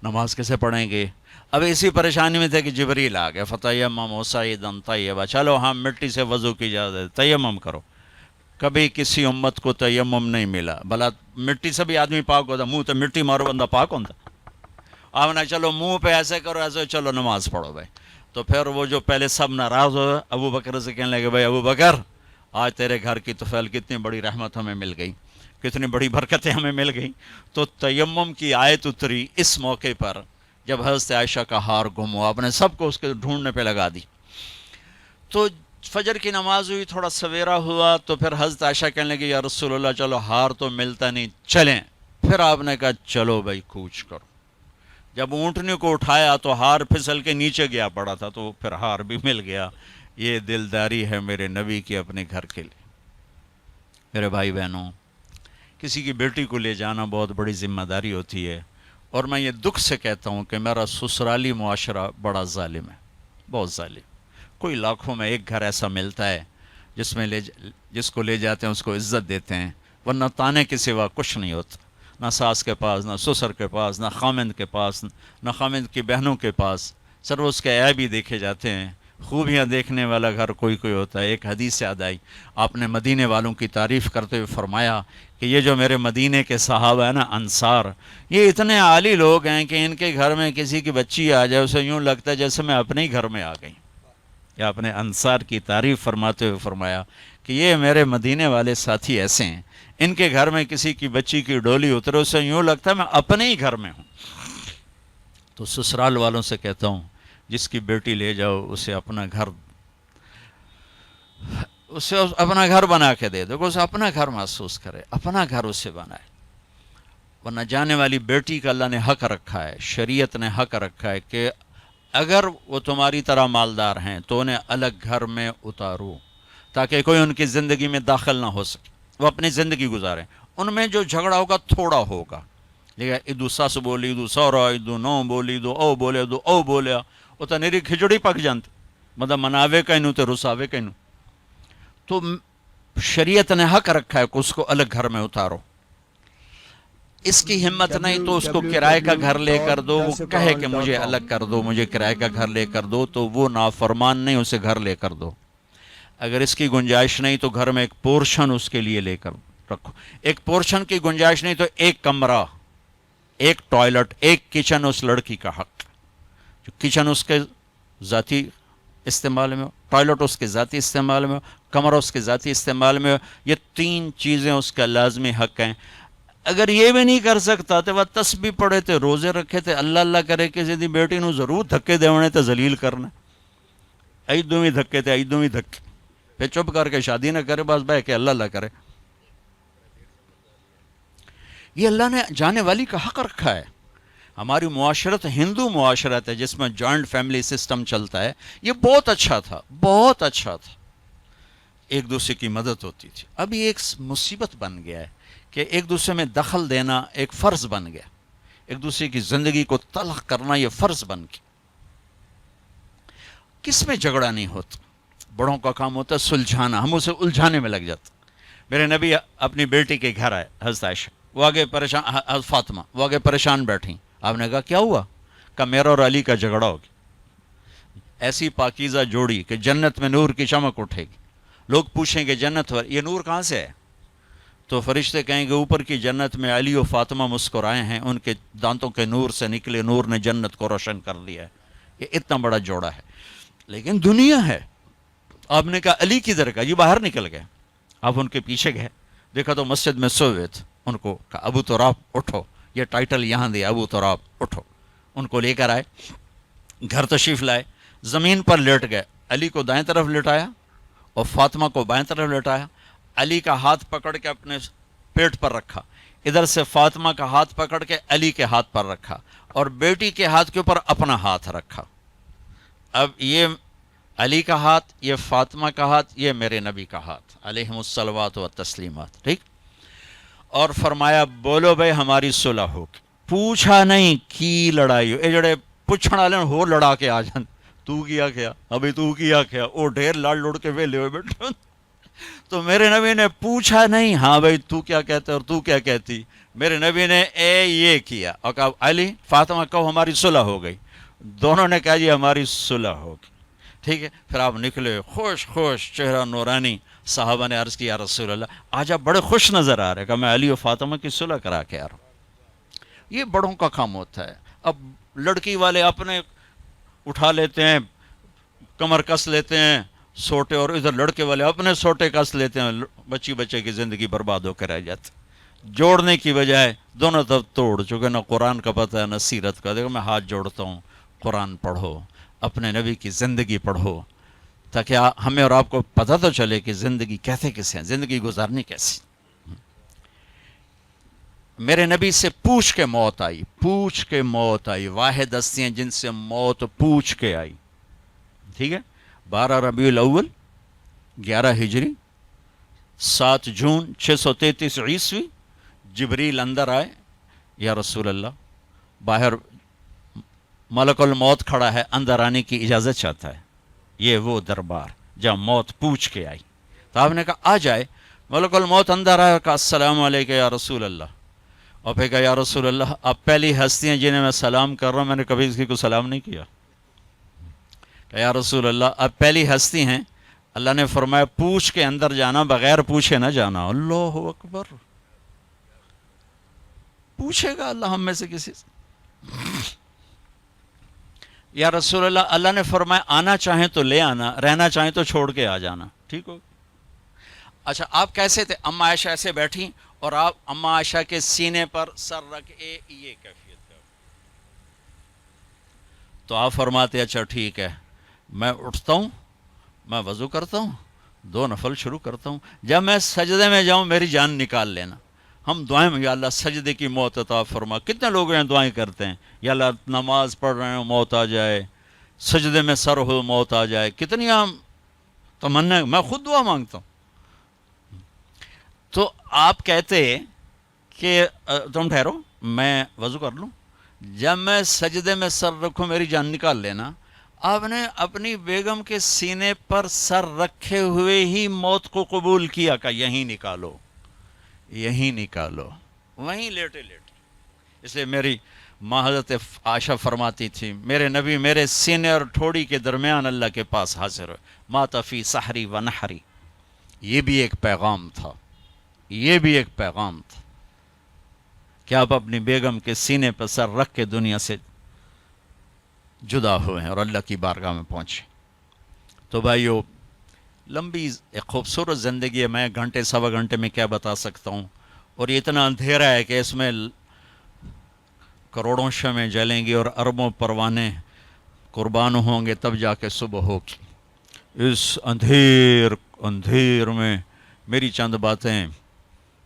نماز کیسے پڑھیں گے؟ اب اسی پریشانی میں تھے کہ جبریل آ گئے. فتیمموا صعیدا طیبا، چلو ہم مٹی سے وضو کی اجازت، تیمم کرو. کبھی کسی امت کو تیمم نہیں ملا. بھلا مٹی سے بھی آدمی پاک ہوتا، منہ تو مٹی مارو بندہ پاک ہوتا. آپ نے چلو منہ پہ ایسے کرو، ایسے چلو نماز پڑھو بھائی. تو پھر وہ جو پہلے سب ناراض ہوئے ابو بکر سے کہنے لگے بھائی ابو بکر آج تیرے گھر کی طفیل کتنی بڑی رحمت ہمیں مل گئی، کتنی بڑی برکتیں ہمیں مل گئیں. تو تیمم کی آیت اتری اس موقع پر جب حضرت عائشہ کا ہار گم ہوا. آپ نے سب کو اس کے ڈھونڈنے پہ لگا دی. تو فجر کی نماز ہوئی، تھوڑا سویرا ہوا. تو پھر حضرت عائشہ کہنے لگی یا رسول اللہ چلو ہار تو ملتا نہیں، چلیں. پھر آپ نے کہا چلو بھائی کوچ کرو. جب اونٹنے کو اٹھایا تو ہار پھسل کے نیچے گیا پڑا تھا، تو پھر ہار بھی مل گیا. یہ دلداری ہے میرے نبی کی اپنے گھر کے لیے. میرے بھائی بہنوں، کسی کی بیٹی کو لے جانا بہت بڑی ذمہ داری ہوتی ہے. اور میں یہ دکھ سے کہتا ہوں کہ میرا سسرالی معاشرہ بڑا ظالم ہے، بہت ظالم. کوئی لاکھوں میں ایک گھر ایسا ملتا ہے جس میں جس کو لے جاتے ہیں اس کو عزت دیتے ہیں، ورنہ تانے کے سوا کچھ نہیں ہوتا. نہ ساس کے پاس، نہ سسر کے پاس، نہ خامند کے پاس، نہ خامند کی بہنوں کے پاس. سر اس کے عیب ہی دیکھے جاتے ہیں. خوبیاں دیکھنے والا گھر کوئی کوئی ہوتا ہے. ایک حدیث یاد آئی، آپ نے مدینے والوں کی تعریف کرتے ہوئے فرمایا کہ یہ جو میرے مدینے کے صحابہ ہیں نا، انصار، یہ اتنے عالی لوگ ہیں کہ ان کے گھر میں کسی کی بچی آ جائے اسے یوں لگتا ہے جیسے میں اپنے ہی گھر میں آ گئی. یا اپنے انصار کی تعریف فرماتے ہوئے فرمایا کہ یہ میرے مدینے والے ساتھی ایسے ہیں، ان کے گھر میں کسی کی بچی کی ڈولی اترے اسے یوں لگتا ہے میں اپنے ہی گھر میں ہوں. تو سسرال والوں سے کہتا ہوں جس کی بیٹی لے جاؤ اسے اپنا گھر بنا کے دے دو، اسے اپنا گھر محسوس کرے، اپنا گھر اسے بنائے. ورنہ جانے والی بیٹی کا اللہ نے حق رکھا ہے، شریعت نے حق رکھا ہے کہ اگر وہ تمہاری طرح مالدار ہیں تو انہیں الگ گھر میں اتارو تاکہ کوئی ان کی زندگی میں داخل نہ ہو سکے، وہ اپنی زندگی گزاریں. ان میں جو جھگڑا ہوگا تھوڑا ہوگا، لیکن ادو ساس بولی ادو سورا ادو نو بولی ادو او بولے ادو او بولیا، وہ تو میری کھچڑی پک جانتی، مطلب مناوے کہنوں تو رساوے کہنوں. تو شریعت نے حق رکھا ہے کہ اس کو الگ گھر میں اتارو. اس کی ہمت نہیں تو اس کو کرائے کا گھر لے کر دو. وہ کہے کہ مجھے الگ کر دو, مجھے کرائے کا گھر لے کر دو, تو وہ نافرمان نہیں, اسے گھر لے کر دو. اگر اس کی گنجائش نہیں تو گھر میں ایک پورشن اس کے لیے لے کر رکھو. ایک پورشن کی گنجائش نہیں تو ایک کمرہ, ایک ٹوائلٹ, ایک کچن اس لڑکی کا حق. جو کچن اس کے ذاتی استعمال میں ہو, ٹوائلٹ اس کے ذاتی استعمال میں ہو, کمرہ اس کے ذاتی استعمال میں ہو, یہ 3 چیزیں اس کا لازمی حق ہیں. اگر یہ بھی نہیں کر سکتا تو وہ تسبیح پڑھے تھے, روزے رکھے تھے, اللہ اللہ کرے کسی دی بیٹی نو ضرور دھکے دیونے تے ذلیل کرنا. ایدوں ہی دھکے تے ایدوں ہی دھکے, پھر چپ کر کے شادی نہ کرے, بس بہ کے اللہ اللہ کرے. یہ اللہ نے جانے والی کا حق رکھا ہے. ہماری معاشرت ہندو معاشرت ہے جس میں جوائنٹ فیملی سسٹم چلتا ہے, یہ بہت اچھا تھا, بہت اچھا تھا. ایک دوسرے کی مدد ہوتی تھی. اب یہ ایک مصیبت بن گیا ہے کہ ایک دوسرے میں دخل دینا ایک فرض بن گیا. ایک دوسرے کی زندگی کو تلخ کرنا یہ فرض بن گیا. کس میں جھگڑا نہیں ہوتا, بڑوں کا کام ہوتا ہے سلجھانا, ہم اسے الجھانے میں لگ جاتے. میرے نبی اپنی بیٹی کے گھر آئے, حضرت عائشہ, وہ آگے پریشان, حضرت فاطمہ وہ آگے پریشان بیٹھیں. آپ نے کہا کیا ہوا؟ کہا میرا اور علی کا جھگڑا ہو گیا. ایسی پاکیزہ جوڑی کہ جنت میں نور کی چمک اٹھے گی. لوگ پوچھیں گے جنت یہ نور کہاں سے ہے؟ تو فرشتے کہیں گے اوپر کی جنت میں علی و فاطمہ مسکرائے ہیں, ان کے دانتوں کے نور سے نکلے نور نے جنت کو روشن کر دیا ہے. یہ اتنا بڑا جوڑا ہے. لیکن دنیا ہے. آپ نے کہا علی کدھر کا؟ یہ باہر نکل گئے. آپ ان کے پیچھے گئے, دیکھا تو مسجد میں سوئے تھے. ان کو کہا ابو تراب اٹھو, یہ ٹائٹل یہاں دیا, ابو تراب اٹھو. ان کو لے کر آئے, گھر تشریف لائے, زمین پر لیٹ گئے. علی کو دائیں طرف لٹایا اور فاطمہ کو بائیں طرف لٹایا. علی کا ہاتھ پکڑ کے اپنے پیٹ پر رکھا, ادھر سے فاطمہ کا ہاتھ پکڑ کے علی کے ہاتھ پر رکھا, اور بیٹی کے ہاتھ کے اوپر اپنا ہاتھ رکھا. اب یہ علی کا ہاتھ, یہ فاطمہ کا ہاتھ, یہ میرے نبی کا ہاتھ علیہم الصلوات و تسلیمات. ٹھیک. اور فرمایا بولو بھائی ہماری صلح ہو. پوچھا نہیں کی لڑائی ہو, اے جڑے پوچھنا والے ہو لڑا کے آ جان, تو کیا کیا ابھی, تو کیا کیا, او ڈھیر لڑ لڑ کے ویلے ہوئے بیٹھے. تو میرے نبی نے پوچھا نہیں ہاں بھائی تو کیا کہتے اور تو کیا کہتی. میرے نبی نے یہ کیا اور کہا علی فاطمہ کہو ہماری صلح ہو گئی. دونوں نے کہا جی ہماری صلح ہوگی. ٹھیک ہے. پھر آپ نکلے خوش خوش, چہرہ نورانی. صحابہ نے عرض کیا یا رسول اللہ آج آپ بڑے خوش نظر آ رہے. کہا میں علی و فاطمہ کی صلح کرا کے آ رہا ہوں. یہ بڑوں کا کام ہوتا ہے. اب لڑکی والے اپنے اٹھا لیتے ہیں, کمر کس لیتے ہیں سوٹے, اور ادھر لڑکے والے اپنے سوٹے کس لیتے ہیں, بچی بچے کی زندگی برباد ہو کے رہ جاتی. جوڑنے کی بجائے دونوں طرف توڑ چکے. نہ قرآن کا پتہ ہے نہ سیرت کا. دیکھو میں ہاتھ جوڑتا ہوں, قرآن پڑھو, اپنے نبی کی زندگی پڑھو, تاکہ ہمیں اور آپ کو پتہ تو چلے کہ زندگی کیسے کیسے ہیں, زندگی گزارنی کیسی. میرے نبی سے پوچھ کے موت آئی, پوچھ کے موت آئی. واحد ہستیاں جن سے موت پوچھ کے آئی. ٹھیک ہے. 12 ربیع الاول 11 ہجری 7 جون 633 عیسوی جبریل اندر آئے. یا رسول اللہ باہر ملک الموت کھڑا ہے, اندر آنے کی اجازت چاہتا ہے. یہ وہ دربار جہاں موت پوچھ کے آئی. تو آپ نے کہا آ جائے. ملک الموت اندر آیا, کہا السلام علیکم یا رسول اللہ. اور پھر کہا یا رسول اللہ آپ پہلی ہستی ہیں جنہیں میں سلام کر رہا ہوں, میں نے کبھی کسی کو سلام نہیں کیا. کہ یا رسول اللہ آپ پہلی ہستی ہیں, اللہ نے فرمایا پوچھ کے اندر جانا, بغیر پوچھے نہ جانا. اللہ اکبر. پوچھے گا اللہ ہم میں سے کسی سے. یا رسول اللہ اللہ نے فرمایا آنا چاہیں تو لے آنا, رہنا چاہیں تو چھوڑ کے آ جانا. ٹھیک ہو. اچھا آپ کیسے تھے؟ اما عائشہ ایسے بیٹھی اور آپ اما عائشہ کے سینے پر سر رکھ یہ کیفیت کا. تو آپ فرماتے اچھا ٹھیک ہے, میں اٹھتا ہوں, میں وضو کرتا ہوں, 2 نفل شروع کرتا ہوں, جب میں سجدے میں جاؤں میری جان نکال لینا. ہم دعائیں میں یا اللہ سجدے کی موت عطا فرما. کتنے لوگ ہیں دعائیں کرتے ہیں یا اللہ نماز پڑھ رہے ہیں موت آ جائے, سجدے میں سر ہو موت آ جائے. کتنی ہم تمنا, میں خود دعا مانگتا ہوں. تو آپ کہتے کہ تم ٹھہرو میں وضو کر لوں, جب میں سجدے میں سر رکھوں میری جان نکال لینا. آپ نے اپنی بیگم کے سینے پر سر رکھے ہوئے ہی موت کو قبول کیا کہ یہیں نکالو، یہیں نکالو، وہیں لیٹے لیٹے۔ اس لیے میری ماں حضرت عائشہ فرماتی تھی میرے نبی میرے سینے اور ٹھوڑی کے درمیان اللہ کے پاس حاضر ہوئے، مات فی سحری و نحری۔ یہ بھی ایک پیغام تھا، یہ بھی ایک پیغام تھا کہ آپ اپنی بیگم کے سینے پر سر رکھ کے دنیا سے جدا ہوئے ہیں اور اللہ کی بارگاہ میں پہنچے۔ تو بھائیو، لمبی ایک خوبصورت زندگی ہے، میں گھنٹے سوا گھنٹے میں کیا بتا سکتا ہوں، اور یہ اتنا اندھیرا ہے کہ اس میں کروڑوں شمعیں جلیں گی اور اربوں پروانے قربان ہوں گے تب جا کے صبح ہوگی۔ اس اندھیر میں میری چند باتیں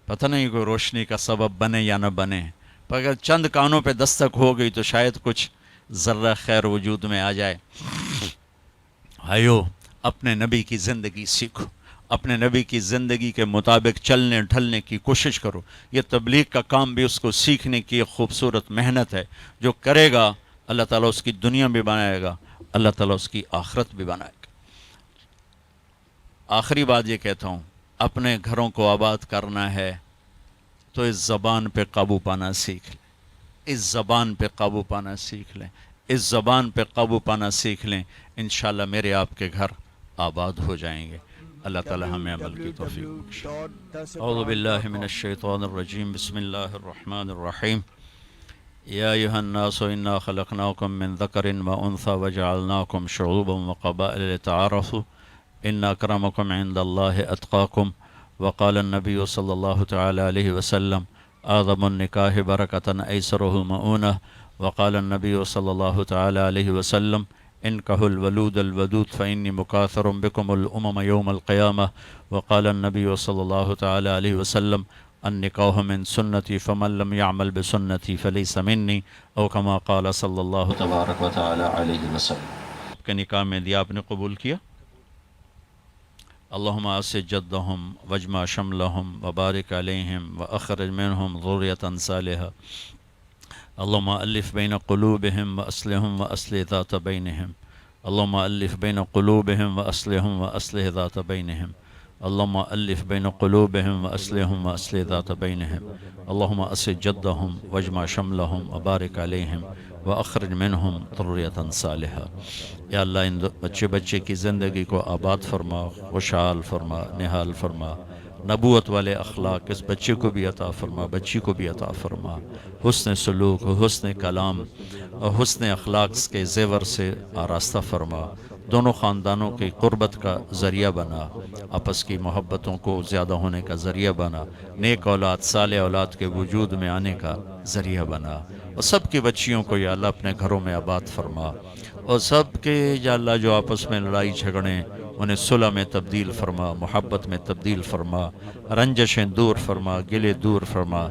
پتہ نہیں کوئی روشنی کا سبب بنے یا نہ بنے، پر اگر چند کانوں پہ دستک ہو گئی تو شاید کچھ ذرہ خیر وجود میں آ جائے۔ بھائیو، اپنے نبی کی زندگی سیکھو، اپنے نبی کی زندگی کے مطابق چلنے ڈھلنے کی کوشش کرو۔ یہ تبلیغ کا کام بھی اس کو سیکھنے کی ایک خوبصورت محنت ہے، جو کرے گا اللہ تعالیٰ اس کی دنیا بھی بنائے گا، اللہ تعالیٰ اس کی آخرت بھی بنائے گا۔ آخری بات یہ کہتا ہوں، اپنے گھروں کو آباد کرنا ہے تو اس زبان پہ قابو پانا سیکھ لیں، اس زبان پہ قابو پانا سیکھ لیں، اس زبان پہ قابو پانا سیکھ لیں، انشاءاللہ میرے آپ کے گھر آباد ہو جائیں گے۔ اللہ تعالی ہمیں عمل کی توفیق بخشے۔ اعوذ باللہ من الشیطان الرجیم، بسم اللہ الرحمن الرحیم۔ یا ایھا الناس انا خلقناکم من ذکر وانثی وجعلناکم شعوبا وقبائل لتعارفوا ان اکرمکم عند اللہ اتقاکم، وقال النبی صلی اللہ تعالی علیہ وسلم اعظم النکاح برکۃ ایسرہ مؤونہ، وقال النبی صلی اللہ تعالی علیہ وسلم انکحوا الولود الودود فإنی مکاثر بکم الامم یوم القیامہ، وقال النبی صلی اللہ تعالی علیہ وسلم النکاح من سنتی فمن لم يعمل بسنتی فلیس منی، او کما قال صلی اللہ تبارک و تعالی علیہ وسلم۔ آپ کے نکاح میں دیا آپ نے قبول کیا؟ اللہم اصلح جدہم واجمع شملہم وبارک علیہم واخرج منہم ذریۃ صالحہ، اللہم الف بین قلوبہم واصلحہم واصلح ذات بینہم، اللہم الف بین قلوبہم واصلحہم واصلح ذات بینہم، اللہم الف بین قلوبہم واصلحہم واصلح ذات بینہم، اللہم اصلح جدہم واجمع شملہم وبارک علیہم واخرج منہم ذریۃ صالحہ۔ یا اللہ ان بچے کی زندگی کو آباد فرما، خوشحال فرما، نہال فرما، نبوت والے اخلاق اس بچے کو بھی عطا فرما، بچی کو بھی عطا فرما، حسن سلوک، حسن کلام اور حسن اخلاق کے زیور سے آراستہ فرما، دونوں خاندانوں کی قربت کا ذریعہ بنا، آپس کی محبتوں کو زیادہ ہونے کا ذریعہ بنا، نیک اولاد صالح اولاد کے وجود میں آنے کا ذریعہ بنا، اور سب کی بچیوں کو یا اللہ اپنے گھروں میں آباد فرما، اور سب کے یا اللہ جو آپس میں لڑائی جھگڑیں انہیں صلح میں تبدیل فرما، محبت میں تبدیل فرما، رنجشیں دور فرما، گلے دور فرما،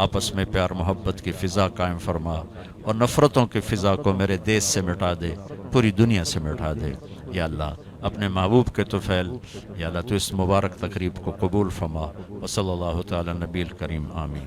آپس میں پیار محبت کی فضا قائم فرما، اور نفرتوں کی فضا کو میرے دیش سے مٹا دے، پوری دنیا سے مٹا دے۔ یا اللہ اپنے محبوب کے طفیل یا اللہ تو اس مبارک تقریب کو قبول فرما، وصلی اللہ تعالی نبی الکریم، آمین۔